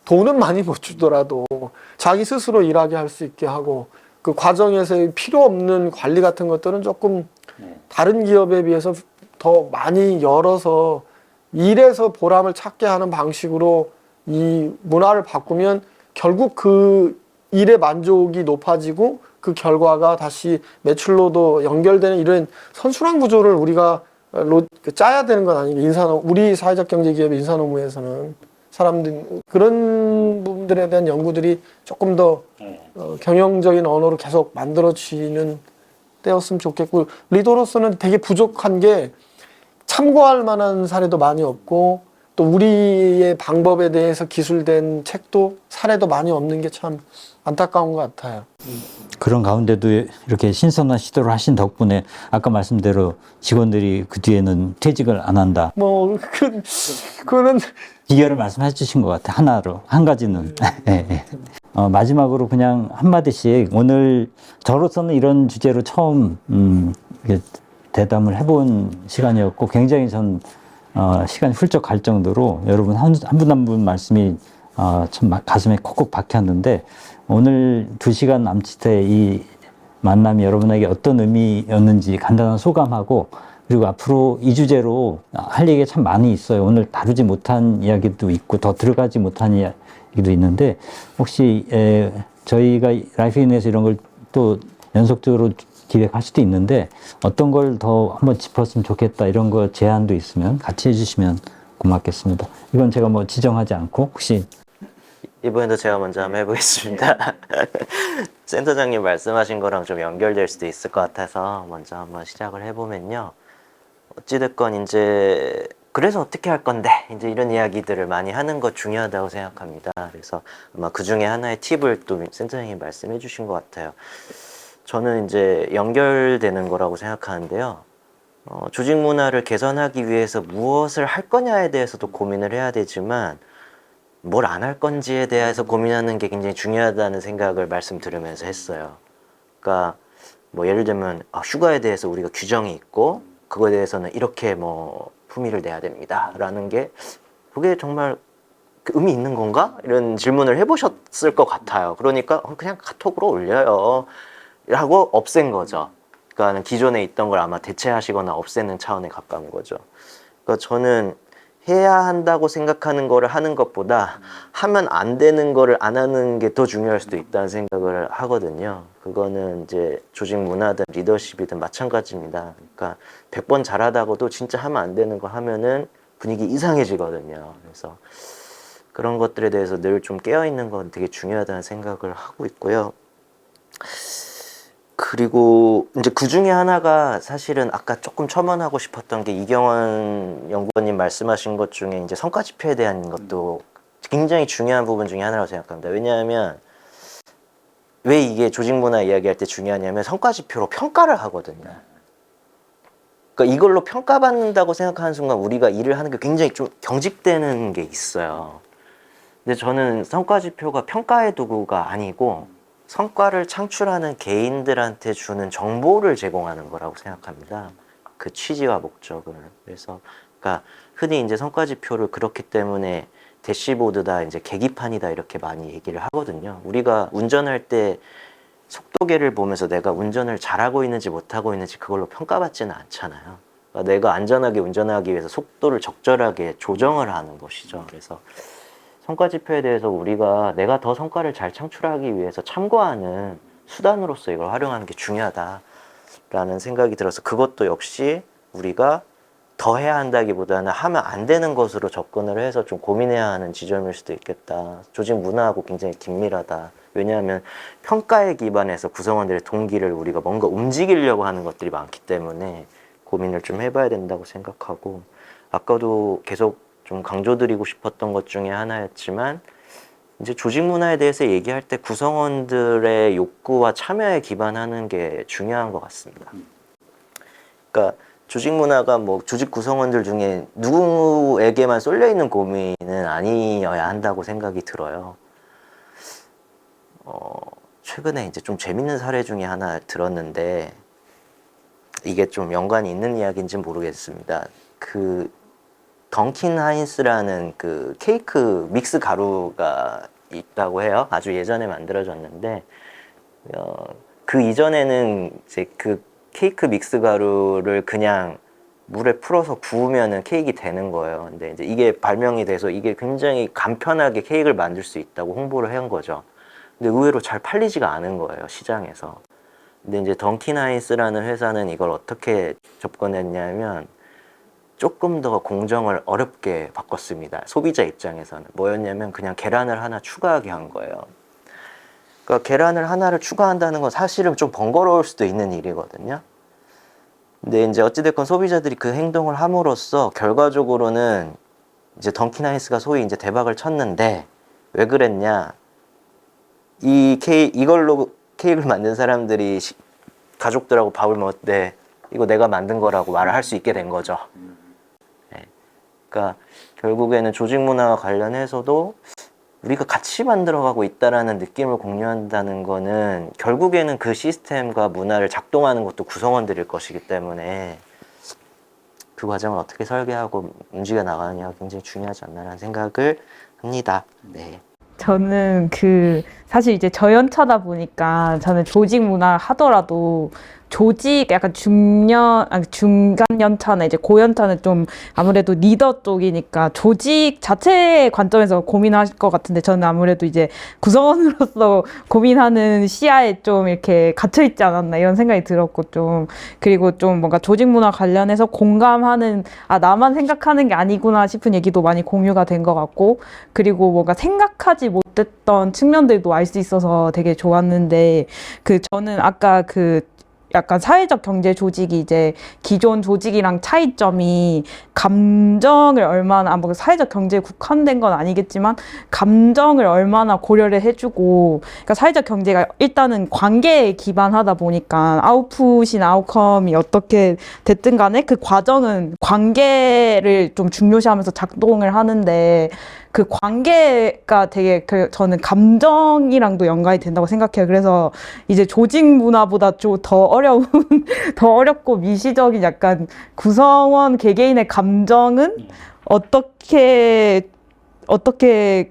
돈은 많이 못 주더라도 자기 스스로 일하게 할 수 있게 하고 그 과정에서 필요 없는 관리 같은 것들은 조금 다른 기업에 비해서 더 많이 열어서 일에서 보람을 찾게 하는 방식으로 이 문화를 바꾸면 결국 그 일의 만족이 높아지고 그 결과가 다시 매출로도 연결되는 이런 선순환 구조를 우리가 짜야 되는 건 아니에요. 우리 사회적 경제 기업의 인사노무에서는 사람들 그런 부분들에 대한 연구들이 조금 더 경영적인 언어로 계속 만들어지는 때였으면 좋겠고 리더로서는 되게 부족한 게 참고할 만한 사례도 많이 없고 또 우리의 방법에 대해서 기술된 책도 사례도 많이 없는 게 참 안타까운 것 같아요. 그런 가운데도 이렇게 신선한 시도를 하신 덕분에 아까 말씀대로 직원들이 그 뒤에는 퇴직을 안 한다. 그거는 비결을 말씀해 주신 것 같아요. 하나로, 한 가지는. 예, 예. 마지막으로 그냥 한마디씩 오늘 저로서는 이런 주제로 처음 이렇게 대담을 해본 시간이었고 굉장히 전 시간이 훌쩍 갈 정도로 여러분 한 분 한 분 말씀이 참 가슴에 콕콕 박혔는데 오늘 2시간 남짓의 이 만남이 여러분에게 어떤 의미였는지 간단한 소감하고 그리고 앞으로 이 주제로 할 얘기가 참 많이 있어요. 오늘 다루지 못한 이야기도 있고 더 들어가지 못한 이야기도 있는데 혹시 저희가 라이프인에서 이런 걸 또 연속적으로 기획할 수도 있는데 어떤 걸 더 한번 짚었으면 좋겠다 이런 거 제안도 있으면 같이 해주시면 고맙겠습니다. 이건 제가 뭐 지정하지 않고 혹시 이번에도 제가 먼저 한번 해보겠습니다. 센터장님 말씀하신 거랑 좀 연결될 수도 있을 것 같아서 먼저 한번 시작을 해보면요. 어찌됐건 이제 그래서 어떻게 할 건데 이제 이런 이야기들을 많이 하는 거 중요하다고 생각합니다. 그래서 아마 그 중에 하나의 팁을 또 센터장님이 말씀해 주신 것 같아요. 저는 이제 연결되는 거라고 생각하는데요. 조직 문화를 개선하기 위해서 무엇을 할 거냐에 대해서도 고민을 해야 되지만 뭘 안 할 건지에 대해서 고민하는 게 굉장히 중요하다는 생각을 말씀드리면서 했어요. 그러니까 뭐 예를 들면 휴가에 대해서 우리가 규정이 있고 그거에 대해서는 이렇게 뭐 품위를 내야 됩니다 라는 게 그게 정말 의미 있는 건가? 이런 질문을 해보셨을 것 같아요. 그러니까 그냥 카톡으로 올려요 라고 없앤 거죠. 그러니까 기존에 있던 걸 아마 대체하시거나 없애는 차원에 가까운 거죠. 그러니까 저는 해야 한다고 생각하는 거를 하는 것보다 하면 안 되는 거를 안 하는 게 더 중요할 수도 있다는 생각을 하거든요. 그거는 이제 조직 문화든 리더십이든 마찬가지입니다. 그러니까 100번 잘하다고도 진짜 하면 안 되는 거 하면은 분위기 이상해지거든요. 그래서 그런 것들에 대해서 늘 좀 깨어있는 건 되게 중요하다는 생각을 하고 있고요. 그리고 이제 그 중에 하나가 사실은 아까 조금 첨언하고 싶었던 게 이경원 연구원님 말씀하신 것 중에 이제 성과 지표에 대한 것도 굉장히 중요한 부분 중에 하나라고 생각합니다. 왜냐하면 왜 이게 조직 문화 이야기할 때 중요하냐면 성과 지표로 평가를 하거든요. 그러니까 이걸로 평가받는다고 생각하는 순간 우리가 일을 하는 게 굉장히 좀 경직되는 게 있어요. 근데 저는 성과 지표가 평가의 도구가 아니고 성과를 창출하는 개인들한테 주는 정보를 제공하는 거라고 생각합니다. 그 취지와 목적을. 그래서 그러니까 흔히 이제 성과 지표를 그렇기 때문에 대시보드다, 이제 계기판이다 이렇게 많이 얘기를 하거든요. 우리가 운전할 때 속도계를 보면서 내가 운전을 잘하고 있는지 못하고 있는지 그걸로 평가받지는 않잖아요. 그러니까 내가 안전하게 운전하기 위해서 속도를 적절하게 조정을 하는 것이죠. 그래서 성과 지표에 대해서 우리가 내가 더 성과를 잘 창출하기 위해서 참고하는 수단으로서 이걸 활용하는 게 중요하다라는 생각이 들어서 그것도 역시 우리가 더 해야 한다기보다는 하면 안 되는 것으로 접근을 해서 좀 고민해야 하는 지점일 수도 있겠다. 조직 문화하고 굉장히 긴밀하다 왜냐하면 평가에 기반해서 구성원들의 동기를 우리가 뭔가 움직이려고 하는 것들이 많기 때문에 고민을 좀 해봐야 된다고 생각하고, 아까도 계속 좀 강조드리고 싶었던 것 중에 하나였지만, 이제 조직 문화에 대해서 얘기할 때 구성원들의 욕구와 참여에 기반하는 게 중요한 것 같습니다. 그러니까 조직 문화가 뭐 조직 구성원들 중에 누구에게만 쏠려 있는 고민은 아니어야 한다고 생각이 들어요. 최근에 이제 좀 재밌는 사례 중에 하나 들었는데, 이게 좀 연관이 있는 이야기인지는 모르겠습니다. 그 던킨 하인스라는 그 케이크 믹스 가루가 있다고 해요. 아주 예전에 만들어졌는데, 그 이전에는 이제 그 케이크 믹스 가루를 그냥 물에 풀어서 구우면은 케이크 되는 거예요. 근데 이제 이게 발명이 돼서 이게 굉장히 간편하게 케이크를 만들 수 있다고 홍보를 한 거죠. 근데 의외로 잘 팔리지가 않은 거예요, 시장에서. 근데 이제 던킨 하인스라는 회사는 이걸 어떻게 접근했냐면, 조금 더 공정을 어렵게 바꿨습니다. 소비자 입장에서는. 뭐였냐면 그냥 계란을 하나 추가하게 한 거예요. 그러니까 계란을 하나를 추가한다는 건 사실은 좀 번거로울 수도 있는 일이거든요. 근데 이제 어찌됐건 소비자들이 그 행동을 함으로써 결과적으로는 이제 던킨 하인스가 소위 이제 대박을 쳤는데, 왜 그랬냐? 이걸로 케이크를 만든 사람들이 가족들하고 밥을 먹을 때 이거 내가 만든 거라고 말을 할 수 있게 된 거죠. 그러니까 결국에는 조직 문화와 관련해서도 우리가 같이 만들어가고 있다라는 느낌을 공유한다는 거는 결국에는 그 시스템과 문화를 작동하는 것도 구성원들일 것이기 때문에 그 과정을 어떻게 설계하고 움직여 나가느냐가 굉장히 중요하지 않나라는 생각을 합니다. 네. 저는 사실 이제 저연차다 보니까 저는 조직 문화 하더라도 조직 약간 중간 연차나 이제 고연차는 좀 아무래도 리더 쪽이니까 조직 자체의 관점에서 고민하실 것 같은데, 저는 아무래도 이제 구성원으로서 고민하는 시야에 좀 이렇게 갇혀있지 않았나 이런 생각이 들었고, 좀 그리고 좀 뭔가 조직 문화 관련해서 공감하는, 나만 생각하는 게 아니구나 싶은 얘기도 많이 공유가 된 것 같고, 그리고 뭔가 생각하지 못했던 측면들도 알 수 있어서 되게 좋았는데, 저는 아까 약간 사회적 경제 조직이 이제 기존 조직이랑 차이점이 감정을 얼마나, 뭐 사회적 경제에 국한된 건 아니겠지만 감정을 얼마나 고려를 해주고, 그러니까 사회적 경제가 일단은 관계에 기반하다 보니까 아웃풋이나 아웃컴이 어떻게 됐든 간에 그 과정은 관계를 좀 중요시하면서 작동을 하는데, 그 관계가 되게 저는 감정이랑도 연관이 된다고 생각해요. 그래서 이제 조직 문화보다 좀 더 더 어렵고 미시적인 약간 구성원 개개인의 감정은 어떻게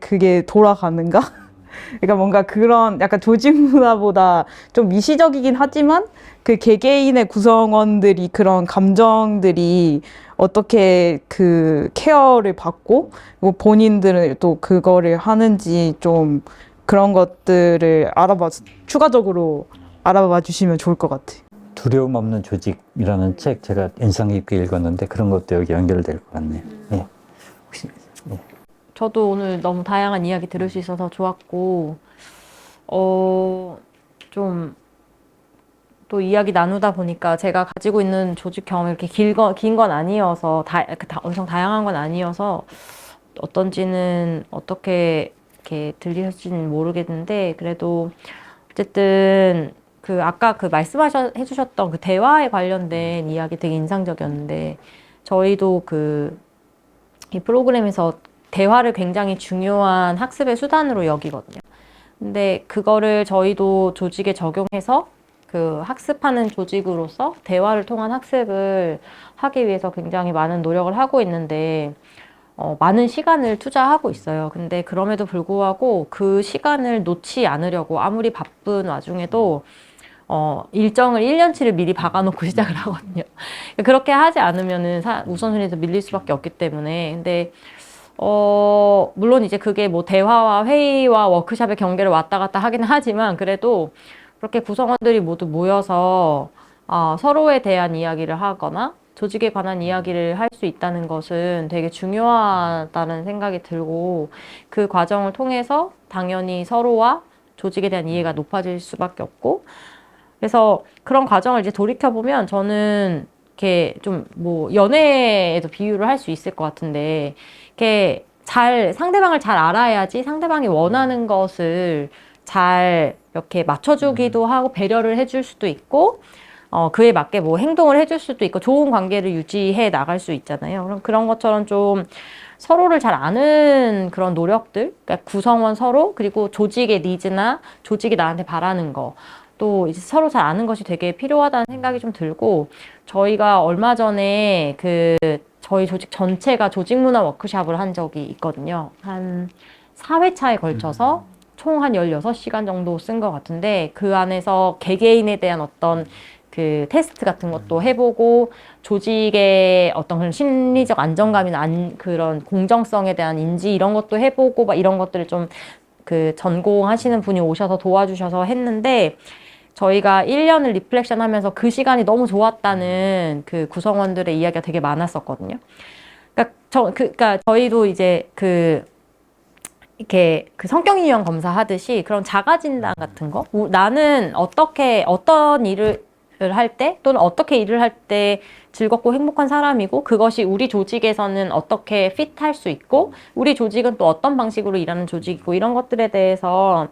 그게 돌아가는가? 그러니까 뭔가 그런 약간 조직 문화보다 좀 미시적이긴 하지만 그 개개인의 구성원들이 그런 감정들이 어떻게 그 케어를 받고 본인들은 또 그거를 하는지, 좀 그런 것들을 추가적으로 알아봐 주시면 좋을 것 같아요. 두려움 없는 조직이라는 책 제가 인상 깊게 읽었는데 그런 것도 여기 연결될 것 같네요. 예. 혹시 저도 오늘 너무 다양한 이야기 들을 수 있어서 좋았고, 좀 또 이야기 나누다 보니까 제가 가지고 있는 조직 경험이 이렇게 긴 건 아니어서, 엄청 다양한 건 아니어서 어떤지는 어떻게 이렇게 들리실지는 모르겠는데, 그래도 어쨌든 아까 해주셨던 그 대화에 관련된 이야기 되게 인상적이었는데, 저희도 이 프로그램에서 대화를 굉장히 중요한 학습의 수단으로 여기거든요. 근데 그거를 저희도 조직에 적용해서 학습하는 조직으로서 대화를 통한 학습을 하기 위해서 굉장히 많은 노력을 하고 있는데, 많은 시간을 투자하고 있어요. 근데 그럼에도 불구하고 그 시간을 놓지 않으려고 아무리 바쁜 와중에도 일정을 1년치를 미리 박아놓고 시작을 하거든요. 그렇게 하지 않으면은 우선순위에서 밀릴 수밖에 없기 때문에. 근데 물론 이제 그게 뭐 대화와 회의와 워크숍의 경계를 왔다 갔다 하긴 하지만, 그래도 그렇게 구성원들이 모두 모여서 서로에 대한 이야기를 하거나 조직에 관한 이야기를 할 수 있다는 것은 되게 중요하다는 생각이 들고, 그 과정을 통해서 당연히 서로와 조직에 대한 이해가 높아질 수밖에 없고, 그래서 그런 과정을 이제 돌이켜보면 저는 이렇게 좀 뭐 연애에도 비유를 할 수 있을 것 같은데, 이렇게 상대방을 잘 알아야지 상대방이 원하는 것을 잘 이렇게 맞춰주기도 하고 배려를 해줄 수도 있고, 그에 맞게 뭐 행동을 해줄 수도 있고 좋은 관계를 유지해 나갈 수 있잖아요. 그럼 그런 것처럼 좀 서로를 잘 아는 그런 노력들, 그러니까 구성원 서로, 그리고 조직의 니즈나 조직이 나한테 바라는 거, 또 이제 서로 잘 아는 것이 되게 필요하다는 생각이 좀 들고, 저희가 얼마 전에 저희 조직 전체가 조직 문화 워크숍을 한 적이 있거든요. 한 4회차에 걸쳐서 총 한 16시간 정도 쓴 것 같은데, 그 안에서 개개인에 대한 어떤 그 테스트 같은 것도 해보고, 조직의 어떤 그런 심리적 안정감이나 그런 공정성에 대한 인지 이런 것도 해보고, 막 이런 것들을 좀 전공하시는 분이 오셔서 도와주셔서 했는데, 저희가 1년을 리플렉션 하면서 그 시간이 너무 좋았다는 그 구성원들의 이야기가 되게 많았었거든요. 그러니까 저희도 이제 이렇게 성격 유형 검사 하듯이 그런 자가 진단 같은 거, 나는 어떤 일을 할 때, 또는 어떻게 일을 할 때 즐겁고 행복한 사람이고, 그것이 우리 조직에서는 어떻게 핏할 수 있고, 우리 조직은 또 어떤 방식으로 일하는 조직이고, 이런 것들에 대해서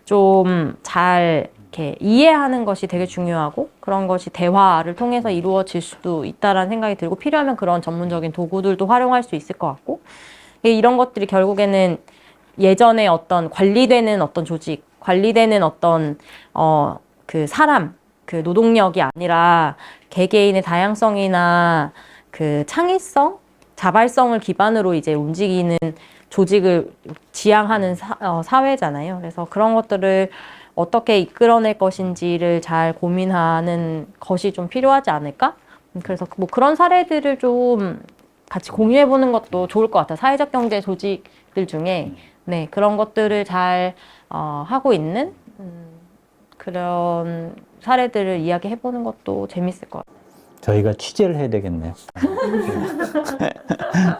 좀 잘 이렇게 이해하는 것이 되게 중요하고, 그런 것이 대화를 통해서 이루어질 수도 있다라는 생각이 들고, 필요하면 그런 전문적인 도구들도 활용할 수 있을 것 같고, 이런 것들이 결국에는 예전에 어떤 관리되는 어떤 조직, 관리되는 어떤 사람, 노동력이 아니라 개개인의 다양성이나 창의성, 자발성을 기반으로 이제 움직이는 조직을 지향하는 사회잖아요. 그래서 그런 것들을 어떻게 이끌어낼 것인지를 잘 고민하는 것이 좀 필요하지 않을까? 그래서 뭐 그런 사례들을 좀 같이 공유해보는 것도 좋을 것 같아요. 사회적 경제 조직들 중에 네, 그런 것들을 잘 하고 있는 그런 사례들을 이야기해보는 것도 재밌을 것 같아요. 저희가 취재를 해야 되겠네요.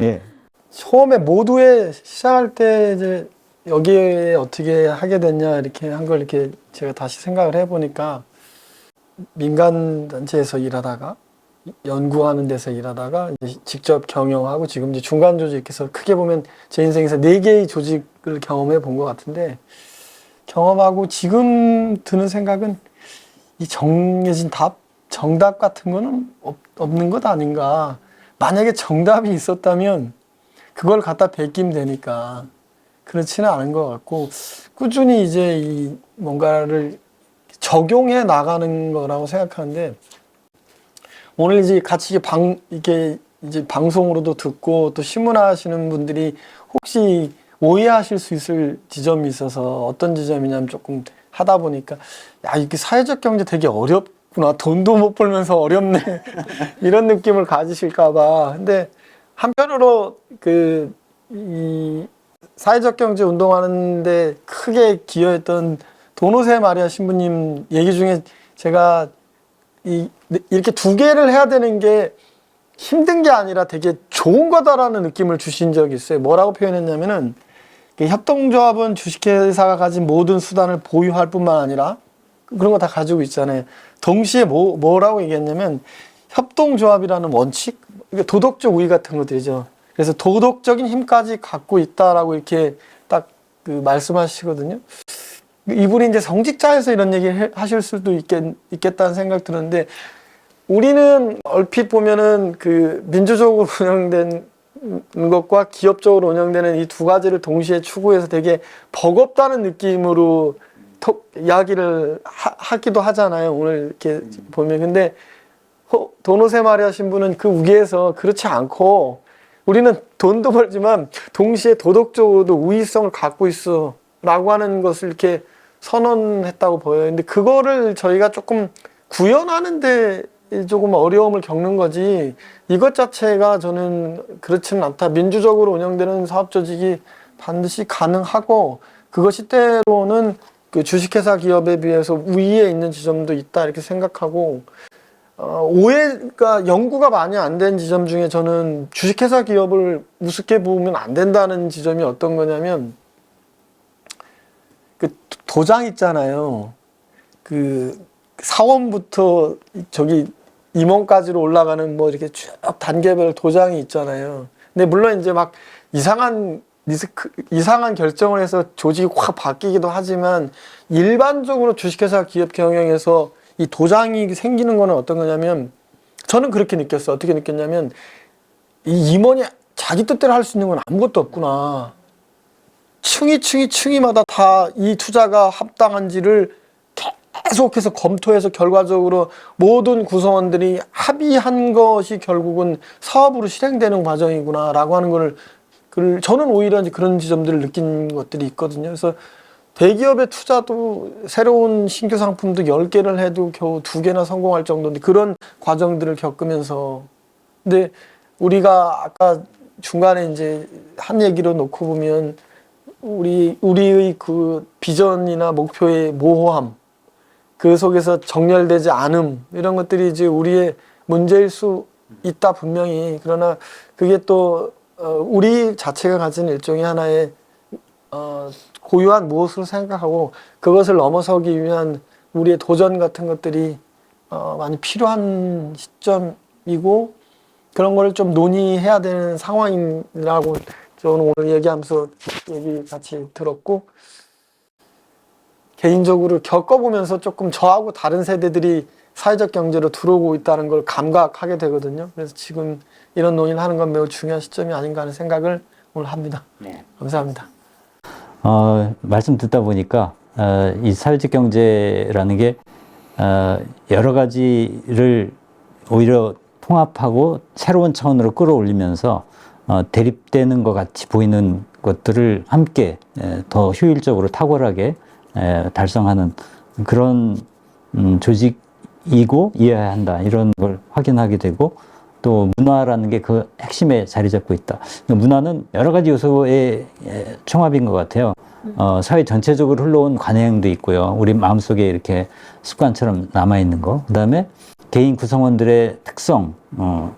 예. 처음에 모두에 시작할 때 이제 여기에 어떻게 하게 됐냐 이렇게 한 걸 이렇게 제가 다시 생각을 해보니까, 민간 단체에서 일하다가 연구하는 데서 일하다가 이제 직접 경영하고, 지금 이제 중간 조직에서 크게 보면 제 인생에서 4개의 조직을 경험해 본 것 같은데, 경험하고 지금 드는 생각은 이 정해진 정답 같은 거는 없는 것 아닌가. 만약에 정답이 있었다면 그걸 갖다 베끼면 되니까 그렇지는 않은 것 같고, 꾸준히 이제 이 뭔가를 적용해 나가는 거라고 생각하는데, 오늘 이제 같이 이렇게 이제 방송으로도 듣고 또 신문하시는 분들이 혹시 오해하실 수 있을 지점이 있어서, 어떤 지점이냐면, 조금 하다 보니까 야, 이게 사회적 경제 되게 어렵구나, 돈도 못 벌면서 어렵네 이런 느낌을 가지실까 봐. 근데 한편으로 이 사회적 경제 운동하는데 크게 기여했던 도노세 마리아 신부님 얘기 중에, 제가 이렇게 2개를 해야 되는 게 힘든 게 아니라 되게 좋은 거다라는 느낌을 주신 적이 있어요. 뭐라고 표현했냐면은, 협동조합은 주식회사가 가진 모든 수단을 보유할 뿐만 아니라 그런 거 다 가지고 있잖아요. 동시에 뭐라고 얘기했냐면, 협동조합이라는 원칙, 도덕적 우위 같은 것들이죠. 그래서 도덕적인 힘까지 갖고 있다라고 이렇게 딱 말씀하시거든요. 이분이 이제 성직자에서 이런 얘기 하실 수도 있겠다는 생각 드는데, 우리는 얼핏 보면은 민주적으로 운영된 것과 기업적으로 운영되는 이 2가지를 동시에 추구해서 되게 버겁다는 느낌으로 이야기를 하기도 하잖아요. 오늘 이렇게 보면. 근데 도노세 마리아 신부는 그 위에서 그렇지 않고, 우리는 돈도 벌지만 동시에 도덕적으로도 우위성을 갖고 있어 라고 하는 것을 이렇게 선언했다고 보여요. 근데 그거를 저희가 조금 구현하는데 조금 어려움을 겪는 거지, 이것 자체가 저는 그렇지는 않다. 민주적으로 운영되는 사업조직이 반드시 가능하고, 그것이 때로는 주식회사 기업에 비해서 우위에 있는 지점도 있다 이렇게 생각하고, 오해가, 연구가 많이 안 된 지점 중에 저는 주식회사 기업을 우습게 보면 안 된다는 지점이 어떤 거냐면, 그 도장 있잖아요. 그 사원부터 저기 임원까지로 올라가는 뭐 이렇게 쭉 단계별 도장이 있잖아요. 근데 물론 이제 막 이상한 결정을 해서 조직이 확 바뀌기도 하지만 일반적으로 주식회사 기업 경영에서 이 도장이 생기는 거는 어떤 거냐면 저는 그렇게 느꼈어요. 어떻게 느꼈냐면 이 임원이 자기 뜻대로 할 수 있는 건 아무것도 없구나. 층위마다 다 이 투자가 합당한지를 계속해서 검토해서 결과적으로 모든 구성원들이 합의한 것이 결국은 사업으로 실행되는 과정이구나라고 하는 걸 저는 오히려 이제 그런 지점들을 느낀 것들이 있거든요. 그래서 대기업의 투자도 새로운 신규 상품도 10개를 해도 겨우 2개나 성공할 정도인데 그런 과정들을 겪으면서 근데 우리가 아까 중간에 이제 한 얘기로 놓고 보면 우리의 그 비전이나 목표의 모호함 그 속에서 정렬되지 않음 이런 것들이 이제 우리의 문제일 수 있다 분명히. 그러나 그게 또 우리 자체가 가진 일종의 하나의 고유한 무엇으로 생각하고 그것을 넘어서기 위한 우리의 도전 같은 것들이 많이 필요한 시점이고 그런 걸 좀 논의해야 되는 상황이라고 저는 오늘 얘기하면서 얘기 같이 들었고 개인적으로 겪어보면서 조금 저하고 다른 세대들이 사회적 경제로 들어오고 있다는 걸 감각하게 되거든요. 그래서 지금 이런 논의를 하는 건 매우 중요한 시점이 아닌가 하는 생각을 오늘 합니다. 네. 감사합니다. 말씀 듣다 보니까 이 사회적 경제라는 게 여러 가지를 오히려 통합하고 새로운 차원으로 끌어올리면서 대립되는 것 같이 보이는 것들을 함께 더 효율적으로 탁월하게 달성하는 그런 조직이고 이어야 한다 이런 걸 확인하게 되고 또 문화라는 게 그 핵심에 자리 잡고 있다. 문화는 여러 가지 요소의 총합인 것 같아요. 사회 전체적으로 흘러온 관행도 있고요. 우리 마음속에 이렇게 습관처럼 남아있는 거. 그 다음에 개인 구성원들의 특성,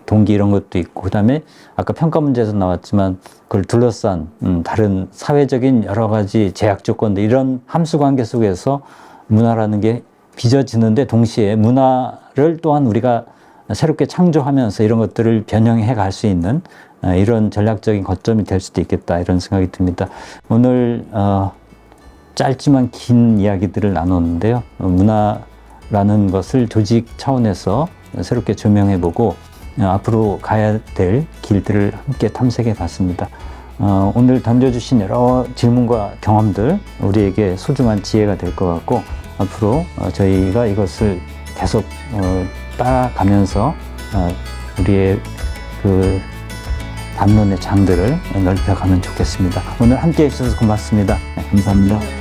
동기 이런 것도 있고 그 다음에 아까 평가 문제에서 나왔지만 그걸 둘러싼 다른 사회적인 여러 가지 제약 조건들 이런 함수 관계 속에서 문화라는 게 빚어지는데 동시에 문화를 또한 우리가 새롭게 창조하면서 이런 것들을 변형해 갈 수 있는 이런 전략적인 거점이 될 수도 있겠다 이런 생각이 듭니다. 오늘 짧지만 긴 이야기들을 나눴는데요. 문화라는 것을 조직 차원에서 새롭게 조명해보고 앞으로 가야 될 길들을 함께 탐색해 봤습니다. 오늘 던져주신 여러 질문과 경험들 우리에게 소중한 지혜가 될 것 같고 앞으로 저희가 이것을 계속 따라가면서 우리의 그 담론의 장들을 넓혀가면 좋겠습니다. 오늘 함께 해주셔서 고맙습니다. 네, 감사합니다.